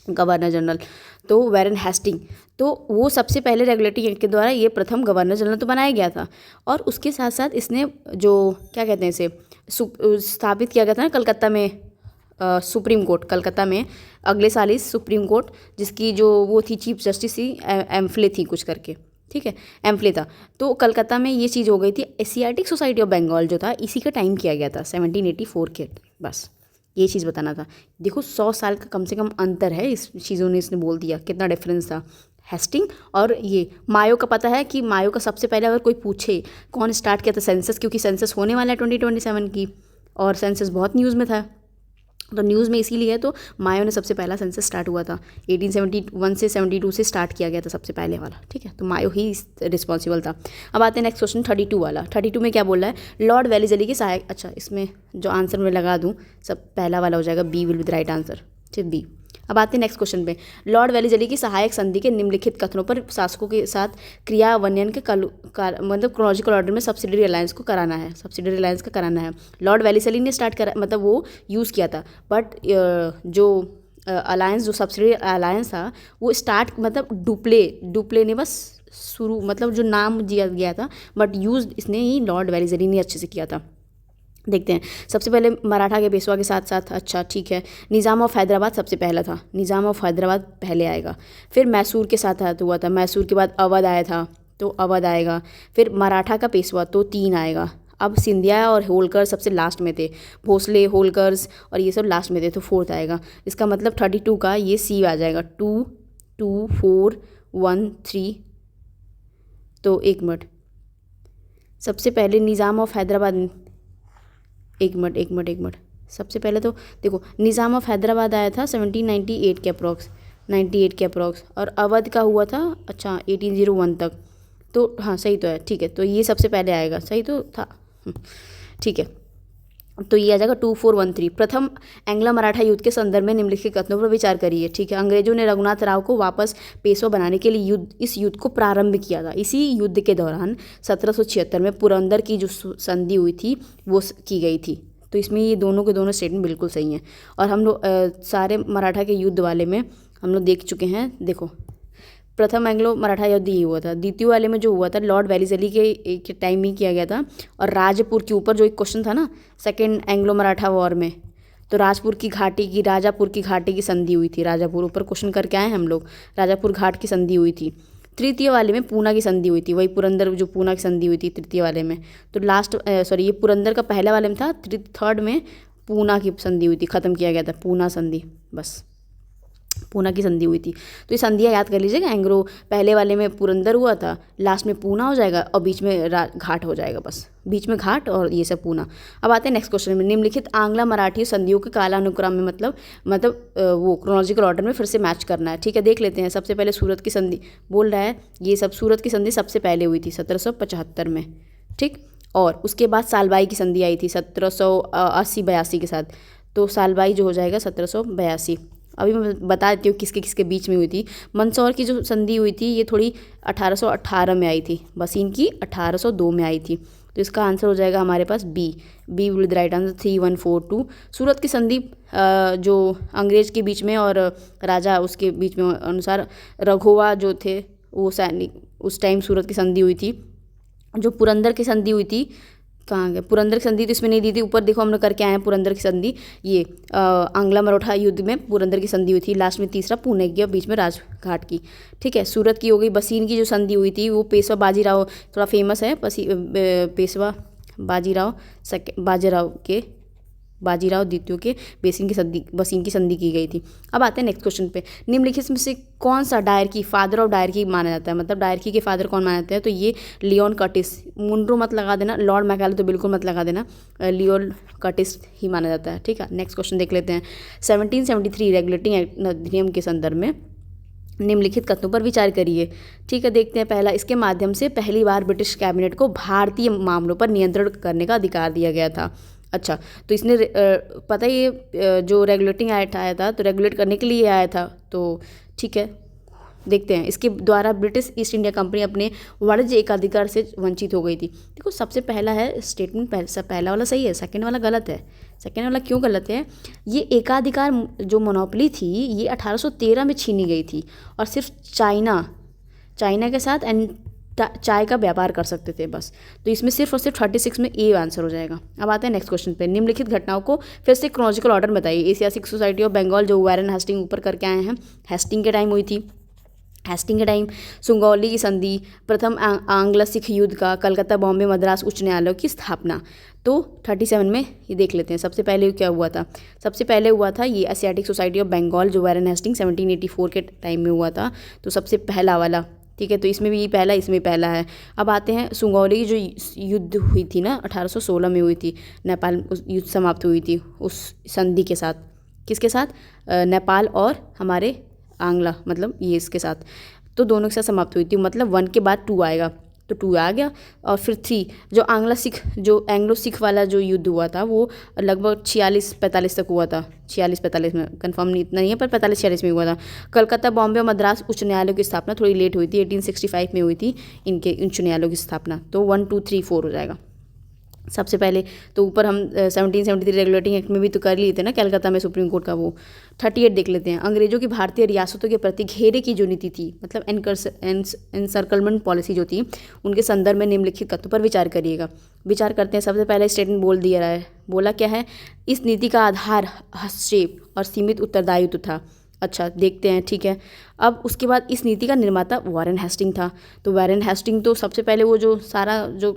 गवर्नर जनरल, तो वैरन हेस्टिंग, तो वो सबसे पहले रेगुलेटिंग एक्ट के द्वारा ये प्रथम गवर्नर जनरल तो बनाया गया था। और उसके साथ साथ इसने जो क्या कहते हैं इसे स्थापित किया गया था ना कलकत्ता में, सुप्रीम कोर्ट कलकत्ता में अगले साल ही सुप्रीम कोर्ट, जिसकी जो वो थी चीफ जस्टिस थी एम्फले थी कुछ करके, ठीक है, एम्फले था। तो कलकत्ता में ये चीज़ हो गई थी। एशियाटिक सोसाइटी ऑफ बंगाल जो था इसी का टाइम किया गया था 1784 के, बस ये चीज़ बताना था। देखो 100 साल का कम से कम अंतर है इस चीज़ों ने, इसने बोल दिया कितना डिफरेंस था हेस्टिंग और ये। मायो का पता है कि मायो का सबसे पहले अगर कोई पूछे कौन स्टार्ट किया था सेंसस, क्योंकि सेंसस होने वाला है 2027 की, और सेंसस बहुत न्यूज़ में था, तो न्यूज़ में इसीलिए है। तो मायो ने सबसे पहला सेंसस स्टार्ट हुआ था 1871 से 72 से स्टार्ट किया गया था सबसे पहले वाला, ठीक है। तो मायो ही रिस्पॉन्सिबल था। अब आते हैं नेक्स्ट क्वेश्चन 32 वाला। 32 में क्या बोल रहा है? लॉर्ड वेलेस्ली के सहायक, अच्छा इसमें जो आंसर मैं लगा दूँ सब पहला वाला हो जाएगा, b will be the right answer, ठीक बी। अब आते हैं नेक्स्ट क्वेश्चन पे। लॉर्ड वेलेस्ली की सहायक संधि के निम्नलिखित कथनों पर शासकों के साथ क्रियान्वयन के मतलब क्रोनोलॉजिकल ऑर्डर में सब्सिडरी अलायंस को कराना है, सब्सिडरी अलायंस का कराना है। लॉर्ड वेलेस्ली ने स्टार्ट करा, मतलब वो यूज़ किया था, बट जो अलायंस जो सब्सिडरी अलायंस था वो स्टार्ट मतलब डुप्ले ने बस शुरू, मतलब जो नाम दिया गया था, बट यूज़ इसने ही लॉर्ड वेलेस्ली ने अच्छे से किया था। देखते हैं। सबसे पहले मराठा के पेशवा के साथ साथ, अच्छा ठीक है, निज़ाम ऑफ हैदराबाद सबसे पहला था, निज़ाम ऑफ हैदराबाद पहले आएगा। फिर मैसूर के साथ हुआ था, मैसूर के बाद अवध आया था, तो अवध आएगा। फिर मराठा का पेशवा, तो 3 आएगा। अब सिंधिया और होलकर सबसे लास्ट में थे, भोसले, होलकर्स और ये सब लास्ट में थे, तो 4th आएगा। इसका मतलब 32 का ये सी आ जाएगा, 2 2 4 1 3। तो एक मिनट, सबसे पहले निज़ाम ऑफ हैदराबाद, एक मिनट, सबसे पहले तो देखो निज़ाम ऑफ हैदराबाद आया था 1798 के अप्रॉक्स, 98 के अप्रॉक्स, और अवध का हुआ था अच्छा 1801 तक। तो हाँ सही तो है, ठीक है, तो ये सबसे पहले आएगा, सही तो था। ठीक है, तो ये आ जाएगा 2413। प्रथम एंग्लो मराठा युद्ध के संदर्भ में निम्नलिखित कथनों पर विचार करिए। ठीक है, अंग्रेजों ने रघुनाथ राव को वापस पेशवा बनाने के लिए इस युद्ध को प्रारंभ किया था। इसी युद्ध के दौरान 1776 में पुरंदर की जो संधि हुई थी वो की गई थी। तो इसमें ये दोनों के दोनों स्टेटमेंट बिल्कुल सही हैं। और हम लोग सारे मराठा के युद्ध वाले में हम लोग देख चुके हैं। देखो प्रथम एंग्लो मराठा युद्ध ये हुआ था, द्वितीय वाले में जो हुआ था लॉर्ड वेलेस्ली के टाइम में किया गया था। और राजपुर के ऊपर जो एक क्वेश्चन था ना सेकेंड एंग्लो मराठा वॉर में, तो राजपुर की घाटी की संधि हुई थी। राजापुर ऊपर क्वेश्चन करके आए हम लोग, राजापुर घाट की संधि हुई थी। तृतीय वाले में पूना की संधि हुई थी, वही पुरंदर जो पूना की संधि हुई थी तृतीय वाले में। तो ये पुरंदर का पहला वाले में था, थर्ड में पूना की संधि हुई थी, ख़त्म किया गया था पूना संधि, बस पूना की संधि हुई थी। तो ये संधियाँ याद कर लीजिएगा, एंग्रो पहले वाले में पुरंदर हुआ था, लास्ट में पूना हो जाएगा और बीच में घाट हो जाएगा, बस बीच में घाट और ये सब पूना। अब आते हैं नेक्स्ट क्वेश्चन में, निम्नलिखित आंग्ला मराठी संधियों के कालानुक्रम में मतलब वो क्रोनोलॉजिकल ऑर्डर में फिर से मैच करना है। ठीक है, देख लेते हैं। सबसे पहले सूरत की संधि बोल रहा है, ये सब सूरत की संधि सबसे पहले हुई थी 1775 में, ठीक। और उसके बाद सालबाई की संधि आई थी 1780-82 के साथ, तो सालबाई जो हो जाएगा 1782। अभी मैं बता देती हूँ किसके किसके बीच में हुई थी। मंदसौर की जो संधि हुई थी ये थोड़ी 1818 में आई थी, बसीन की 1802 में आई थी। तो इसका आंसर हो जाएगा हमारे पास B will the right answer 3142। सूरत की संधि जो अंग्रेज के बीच में और राजा उसके बीच में अनुसार रघोवा जो थे वो सैनिक, उस टाइम सूरत की संधि हुई थी। जो पुरंदर की संधि हुई थी, कहाँ गए पुरंदर की संधि, तो इसमें नहीं दी थी, ऊपर देखो हम लोग करके आए हैं पुरंदर की संधि। ये आंग्ला मराठा युद्ध में पुरंदर की संधि हुई थी, लास्ट में तीसरा पुणे की और बीच में राजघाट की। ठीक है, सूरत की हो गई। बसीन की जो संधि हुई थी वो पेशवा बाजीराव, थोड़ा फेमस है पेशवा बाजीराव द्वितीय के बसीन की संधि की गई थी। अब आते हैं नेक्स्ट क्वेश्चन पे, निम्नलिखित में से कौन सा डायरकी फादर ऑफ डायरकी माना जाता है, मतलब डायरकी के फादर कौन माना जाता है, तो ये लियोन कर्टिस। मुनरो मत लगा देना, लॉर्ड मैकाले तो बिल्कुल मत लगा देना, लियोन कर्टिस ही माना जाता है। ठीक है, नेक्स्ट क्वेश्चन देख लेते हैं। 1773 रेगुलेटिंग एक्ट अधिनियम के संदर्भ में निम्नलिखित कथनों पर विचार करिए। ठीक है, देखते हैं। पहला, इसके माध्यम से पहली बार ब्रिटिश कैबिनेट को भारतीय मामलों पर नियंत्रण करने का अधिकार दिया गया था। अच्छा, तो इसने पता ही ये जो रेगुलेटिंग एक्ट आया था तो रेगुलेट करने के लिए आया था। तो ठीक है, देखते हैं। इसके द्वारा ब्रिटिश ईस्ट इंडिया कंपनी अपने वाणिज्य एकाधिकार से वंचित हो गई थी। देखो सबसे पहला है स्टेटमेंट, पहला वाला सही है, सेकंड वाला गलत है। सेकंड वाला क्यों गलत है, ये एकाधिकार जो मोनोपोली थी ये 1813 में छीनी गई थी और सिर्फ चाइना के साथ चाय का व्यापार कर सकते थे बस। तो इसमें सिर्फ और सिर्फ 36 में ए आंसर हो जाएगा। अब आते हैं नेक्स्ट क्वेश्चन पे, निम्नलिखित घटनाओं को फिर से क्रोनोलॉजिकल ऑर्डर बताइए। एशियाटिक सोसाइटी ऑफ बंगाल जो वारेन हेस्टिंग ऊपर करके आए हैं, हेस्टिंग के टाइम हुई थी। हेस्टिंग के टाइम सुगौली की संधि, प्रथम आंग्ल सिख युद्ध का, कलकत्ता बॉम्बे मद्रास उच्च न्यायालय की स्थापना। तो 37 में ये देख लेते हैं। सबसे पहले क्या हुआ था, सबसे पहले हुआ था ये एशियाटिक सोसाइटी ऑफ बंगाल जो वारेन हेस्टिंग 1784 के टाइम में हुआ था। तो सबसे पहला वाला, ठीक है, तो इसमें भी पहला, इसमें पहला है। अब आते हैं सुगौली की जो युद्ध हुई थी ना 1816 में हुई थी, नेपाल युद्ध समाप्त हुई थी उस संधि के साथ। किसके साथ, नेपाल और हमारे आंग्ला, मतलब ये इसके साथ, तो दोनों के साथ समाप्त हुई थी। मतलब 1 के बाद 2 आएगा, तो 2 आ गया। और फिर 3 जो एंग्लो सिख वाला जो युद्ध हुआ था वो लगभग 46-45 तक हुआ था। 46-45 में, कंफर्म नहीं, इतना नहीं है, पर 45-46 में हुआ था। कलकत्ता बॉम्बे और मद्रास उच्च न्यायालयों की स्थापना थोड़ी लेट हुई थी, 1865 में हुई थी इनके उच्च न्यायालयों की स्थापना। तो 1 2 3 4 हो जाएगा। सबसे पहले तो ऊपर हम 1773 रेगुलेटिंग एक्ट में भी तो कर लिए थे ना, कलकत्ता में सुप्रीम कोर्ट का वो। 38 देख लेते हैं। अंग्रेजों की भारतीय रियासतों के प्रति घेरे की जो नीति थी, मतलब एनसर्कलमेंट पॉलिसी जो थी, उनके संदर्भ में निम्नलिखित तथ्यों पर विचार करिएगा। विचार करते हैं। सबसे पहले स्टेटमेंट बोल दिया रहा है, बोला क्या है, इस नीति का आधार हस्तक्षेप और सीमित उत्तरदायित्व था। अच्छा, देखते हैं। ठीक है, अब उसके बाद इस नीति का निर्माता वारेन हेस्टिंग था। तो वारेन हेस्टिंग तो सबसे पहले वो जो सारा जो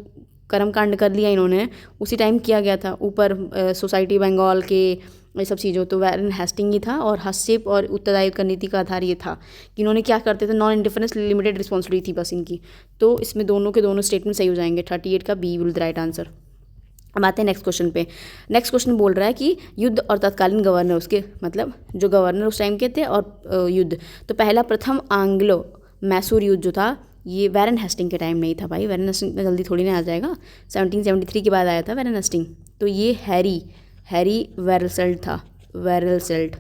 कर्मकांड कर लिया इन्होंने उसी टाइम किया गया था, ऊपर सोसाइटी बंगाल के ये सब चीज़ों, तो वारेन हेस्टिंग ही था। और हस्तक्षेप और उत्तरदायित्व का नीति का आधार ये था कि इन्होंने क्या करते थे, नॉन इंडिफरेंस लिमिटेड रिस्पॉन्सिबिलिटी थी बस इनकी। तो इसमें दोनों के दोनों स्टेटमेंट सही हो जाएंगे। 38 का b will the right answer. अब आते हैं नेक्स्ट क्वेश्चन पे। नेक्स्ट क्वेश्चन बोल रहा है कि युद्ध और तत्कालीन गवर्नर, उसके मतलब जो गवर्नर उस टाइम के थे और युद्ध। तो पहला प्रथम आंग्लो मैसूर युद्ध जो था ये वैरन हेस्टिंग के टाइम नहीं था भाई, वैरन हेस्टिंग में जल्दी थोड़ी ना आ जाएगा, 1773 के बाद आया था वैरन हेस्टिंग। तो ये हैरी वेरलसेल्ट था, वेरलसेल्ट,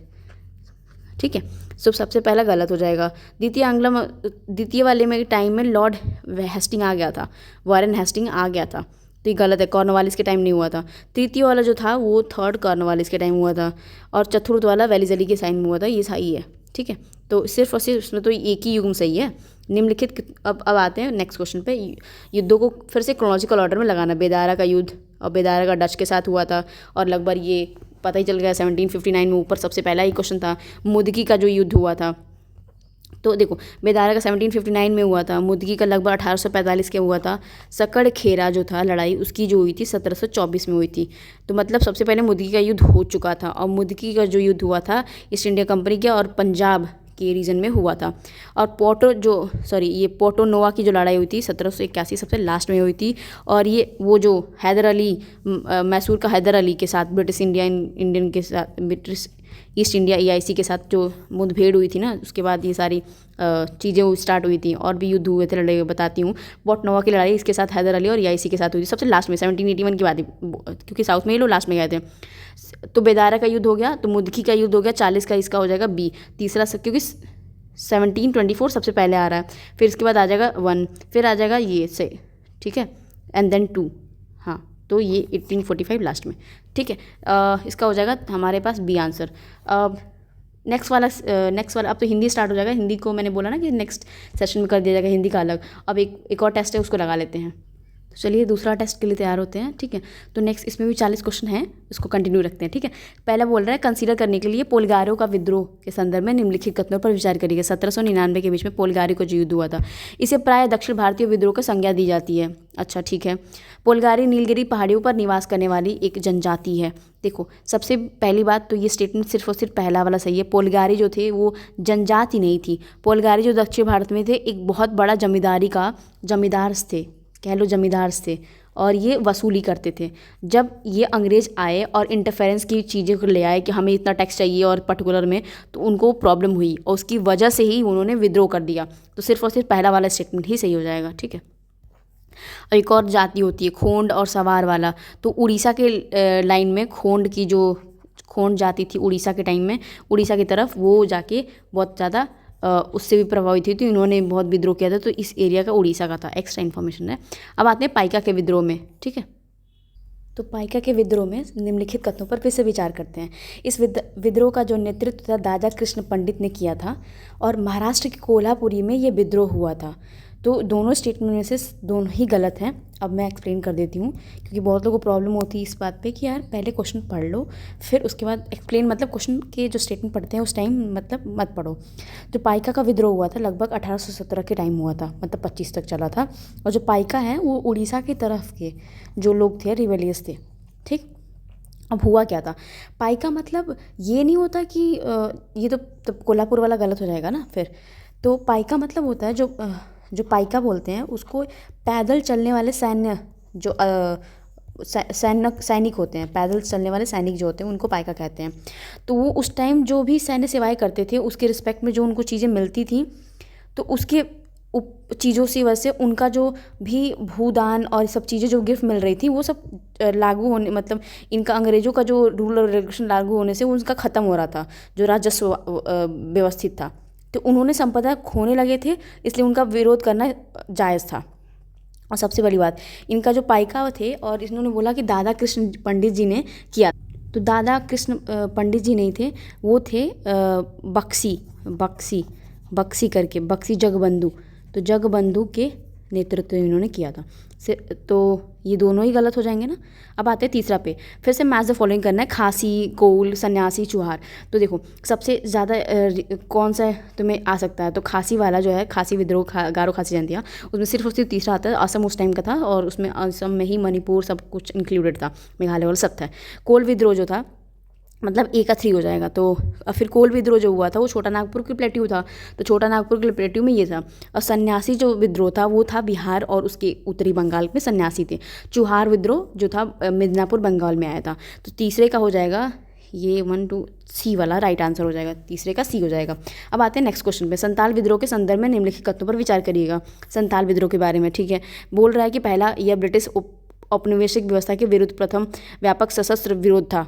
ठीक है। सो सबसे पहला गलत हो जाएगा। द्वितीय वाले में टाइम में लॉर्ड हेस्टिंग आ गया था, वैरन हेस्टिंग आ गया था, तो ये गलत है, कॉर्नवालिस के टाइम नहीं हुआ था। तृतीय वाला जो था वो थर्ड कॉर्नवालिस के टाइम हुआ था, और चतुर्थ वाला वेलिजली के टाइम में हुआ था, ये सही है, ठीक है। तो सिर्फ और सिर्फ उसमें तो एक ही युग सही है। निम्नलिखित अब आते हैं नेक्स्ट क्वेश्चन पे। युद्धों को फिर से क्रोनोलॉजिकल ऑर्डर में लगाना। बेदारा का युद्ध, और बेदारा का डच के साथ हुआ था, और लगभग ये पता ही चल गया 1759 में ऊपर सबसे पहला ही क्वेश्चन था। मुदकी का जो युद्ध हुआ था, तो देखो बेदारा का 1759 में हुआ था, मुदकी का लगभग 1845 के हुआ था। सकड़ खेरा जो था लड़ाई उसकी जो हुई थी 1724 में हुई थी। तो मतलब सबसे पहले मुदकी का युद्ध हो चुका था, और मुदकी का जो युद्ध हुआ था ईस्ट इंडिया कंपनी के और पंजाब के रीजन में हुआ था। और पोर्टो नोवा की जो लड़ाई हुई थी 1781 सबसे लास्ट में हुई थी, और ये वो जो हैदर अली, मैसूर का हैदर अली के साथ इंडियन के साथ ब्रिटिश ईस्ट इंडिया EIC के साथ जो मुठभेड़ हुई थी ना, उसके बाद ये सारी चीज़ें वो स्टार्ट हुई थी, और भी युद्ध हुए थे लड़ाई बताती हूँ। पोर्टनोवा की लड़ाई इसके साथ हैदर अली और EIC के साथ हुई थी सबसे लास्ट में 1781 की बात है, क्योंकि साउथ में ये लोग लास्ट में गए थे। तो बेदारा का युद्ध हो गया, तो मुदकी का युद्ध हो गया, 40 का इसका हो जाएगा B तीसरा, क्योंकि 1724 सबसे पहले आ रहा है, फिर इसके बाद आ जाएगा 1, फिर आ जाएगा ये से, ठीक है, एंड देन 2, हाँ, तो ये 1845 लास्ट में, ठीक है। इसका हो जाएगा हमारे पास B आंसर। अब नेक्स्ट वाला अब तो हिंदी स्टार्ट हो जाएगा। हिंदी को मैंने बोला ना कि नेक्स्ट सेशन में कर दिया जाएगा हिंदी का अलग। अब एक और टेस्ट है, उसको लगा लेते हैं। तो चलिए दूसरा टेस्ट के लिए तैयार होते हैं, ठीक है। तो नेक्स्ट इसमें भी 40 क्वेश्चन हैं, इसको कंटिन्यू रखते हैं, ठीक है। पहला बोल रहा है कंसीडर करने के लिए पोलगारियों का विद्रोह के संदर्भ में निम्नलिखित कथनों पर विचार करिए। 1799 के बीच में पोलगारियों का जो युद्ध हुआ था, इसे प्राय दक्षिण भारतीय विद्रोह को संज्ञा दी जाती है। अच्छा, ठीक है। पोलगारी नीलगिरी पहाड़ियों पर निवास करने वाली एक जनजाति है। देखो सबसे पहली बात तो ये स्टेटमेंट सिर्फ और सिर्फ पहला वाला सही है। पोलगारी जो थे वो जनजाति नहीं थी। पोलगारी जो दक्षिण भारत में थे एक बहुत बड़ा जमींदार थे, कह लो जमींदार थे, और ये वसूली करते थे। जब ये अंग्रेज़ आए और इंटरफेरेंस की चीज़ें को ले आए कि हमें इतना टैक्स चाहिए और पर्टिकुलर में, तो उनको प्रॉब्लम हुई और उसकी वजह से ही उन्होंने विद्रोह कर दिया। तो सिर्फ और सिर्फ पहला वाला स्टेटमेंट ही सही हो जाएगा, ठीक है। और एक और जाति होती है खोंड और सवार वाला। तो उड़ीसा के लाइन में खोंड जाति थी उड़ीसा के टाइम में, उड़ीसा की तरफ वो जाके बहुत ज़्यादा उससे भी प्रभावित हुई थी, इन्होंने बहुत विद्रोह किया था। तो इस एरिया का उड़ीसा का था, एक्स्ट्रा इन्फॉर्मेशन है। अब आते हैं पाइका के विद्रोह में, ठीक है। तो पाइका के विद्रोह में निम्नलिखित कथनों पर फिर से विचार करते हैं। इस विद्रोह का जो नेतृत्व था दादा कृष्ण पंडित ने किया था, और महाराष्ट्र के कोल्हापुरी में ये विद्रोह हुआ था। तो दोनों स्टेटमेंट में से दोनों ही गलत हैं। अब मैं एक्सप्लेन कर देती हूँ, क्योंकि बहुत लोगों को प्रॉब्लम होती है इस बात पे कि यार पहले क्वेश्चन पढ़ लो फिर उसके बाद एक्सप्लेन, मतलब क्वेश्चन के जो स्टेटमेंट पढ़ते हैं उस टाइम मतलब मत पढ़ो। जो पाइका का विद्रोह हुआ था लगभग 1817 के टाइम हुआ था, मतलब 25 तक चला था। और जो पाइका हैं वो उड़ीसा की तरफ के जो लोग थे रिवेलियस थे, ठीक। अब हुआ क्या था, पाइका मतलब ये नहीं होता कि ये तो कोल्हापुर वाला गलत हो जाएगा ना फिर। तो पाइका मतलब होता है जो पाइका बोलते हैं उसको पैदल चलने वाले सैन्य जो सैनिक होते हैं, पैदल चलने वाले सैनिक जो होते हैं उनको पाइका कहते हैं। तो वो उस टाइम जो भी सैन्य सेवाएं करते थे उसके रिस्पेक्ट में जो उनको चीज़ें मिलती थी, तो उसके चीज़ों की वजह से उनका जो भी भूदान और सब चीज़ें जो गिफ्ट मिल रही थी वो सब लागू होने, मतलब इनका अंग्रेज़ों का जो रूल और रेगुलेशन लागू होने से उनका ख़त्म हो रहा था, जो राजस्व व्यवस्थित था। तो उन्होंने संपदा खोने लगे थे, इसलिए उनका विरोध करना जायज़ था। और सबसे बड़ी बात, इनका जो पाइका थे और इन्होंने बोला कि दादा कृष्ण पंडित जी ने किया, तो दादा कृष्ण पंडित जी नहीं थे, वो थे बक्सी करके, बक्सी जगबंधु। तो जगबंधु के नेतृत्व में इन्होंने किया था। तो ये दोनों ही गलत हो जाएंगे ना। अब आते हैं तीसरा पे, फिर से मैच द फॉलोइंग करना है, खासी, कोल, सन्यासी, चुहार। तो देखो सबसे ज़्यादा कौन सा तुम्हें आ सकता है, तो खासी वाला जो है, खासी विद्रोह, गारो खासी जयंतियाँ, उसमें सिर्फ और सिर्फ तीसरा आता है। असम उस टाइम का था और उसमें असम में ही मणिपुर सब कुछ इंक्लूडेड था, मेघालय वाला सब था। कोल विद्रोह जो था मतलब ए का 3 हो जाएगा। तो फिर कोल विद्रोह जो हुआ था वो छोटा नागपुर के प्लेट्यू था, तो छोटा नागपुर के प्लेट्यू में ये था। और सन्यासी जो विद्रोह था वो था बिहार और उसके उत्तरी बंगाल में सन्यासी थे। चुहार विद्रोह जो था मिदनापुर बंगाल में आया था। तो तीसरे का हो जाएगा ये 1 2 सी वाला राइट आंसर हो जाएगा, तीसरे का सी हो जाएगा। अब आते हैं नेक्स्ट क्वेश्चन पे। संताल विद्रोह के संदर्भ में निम्नलिखित कथनों पर विचार करिएगा। संताल विद्रोह के बारे में, ठीक है, बोल रहा है कि पहला यह ब्रिटिश औपनिवेशिक व्यवस्था के विरुद्ध प्रथम व्यापक सशस्त्र विरोध था।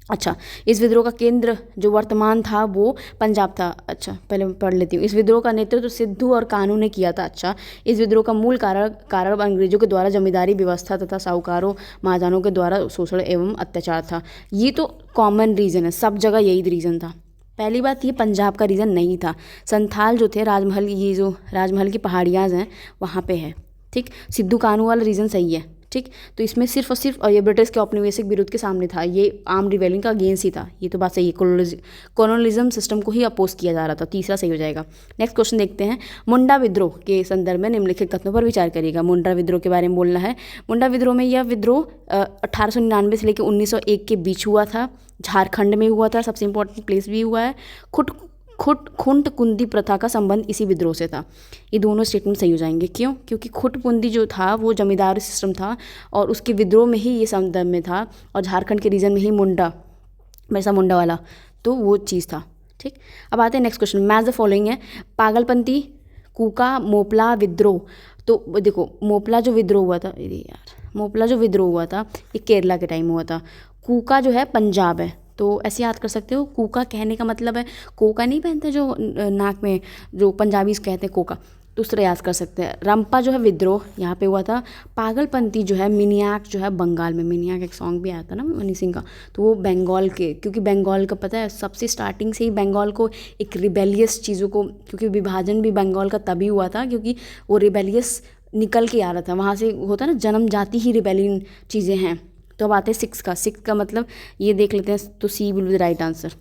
अच्छा, इस विद्रोह का केंद्र जो वर्तमान था वो पंजाब था। अच्छा, पहले मैं पढ़ लेती हूँ। इस विद्रोह का नेतृत्व सिद्धू और कानू ने किया था। अच्छा, इस विद्रोह का मूल कारण अंग्रेजों के द्वारा जमींदारी व्यवस्था तथा साहूकारों महाजनों के द्वारा शोषण एवं अत्याचार था। ये तो कॉमन रीज़न है, सब जगह यही रीज़न था। पहली बात, ये पंजाब का रीज़न नहीं था। संथाल जो थे राजमहल, ये जो राजमहल की पहाड़ियाँ हैं वहाँ पे है, ठीक। सिद्धू कानू वाला रीज़न सही है, ठीक। तो इसमें सिर्फ और सिर्फ ये ब्रिटिश के औपनिवेशिक विरोध के सामने था, ये आर्म रिबेलिंग का अगेंस्ट ही था। ये तो बात सही है, कॉलोनलिज्म सिस्टम को ही अपोज किया जा रहा था। तीसरा सही हो जाएगा। नेक्स्ट क्वेश्चन देखते हैं। मुंडा विद्रोह के संदर्भ में निम्नलिखित कथनों पर विचार करिएगा। मुंडा विद्रोह के बारे में बोलना है। मुंडा विद्रोह में यह विद्रोह 1899 से लेकर 1901 के बीच हुआ था। झारखंड में हुआ था, सबसे इंपॉर्टेंट प्लेस भी हुआ है। खुंट कुंदी प्रथा का संबंध इसी विद्रोह से था। ये दोनों स्टेटमेंट सही हो जाएंगे। क्यों? क्योंकि खुंट कुंदी जो था वो जमींदारी सिस्टम था और उसके विद्रोह में ही ये संदर्भ में था, और झारखंड के रीजन में ही मुंडा, वैसा मुंडा वाला, तो वो चीज़ था, ठीक। अब आते हैं next question. Match the following है। पागलपंथी, कूका, मोपला विद्रोह। तो देखो, मोपला जो विद्रोह हुआ था, अरे यार, मोपला जो विद्रोह हुआ था ये केरला के टाइम हुआ था। कूका जो है पंजाब है, तो ऐसे याद कर सकते हो। कूका कहने का मतलब है, कोका नहीं पहनते जो नाक में, जो पंजाबी कहते हैं कोका, तो उस तरह याद कर सकते हैं। रंपा जो है विद्रोह यहाँ पे हुआ था। पागलपंथी जो है मिनियाक जो है बंगाल में, मिनियाक एक सॉन्ग भी आया था ना मनी सिंह का, तो वो बंगाल के, क्योंकि बंगाल का पता है सबसे स्टार्टिंग से ही बंगाल को एक रिबेलियस चीज़ों को, क्योंकि विभाजन भी बंगाल का तभी हुआ था क्योंकि वो रिबेलियस निकल के आ रहा था, वहाँ से होता है ना, जन्म जाती ही रिबेलियन चीज़ें हैं। तो अब आते हैं सिक्स का मतलब ये देख लेते हैं, तो C will be the right answer.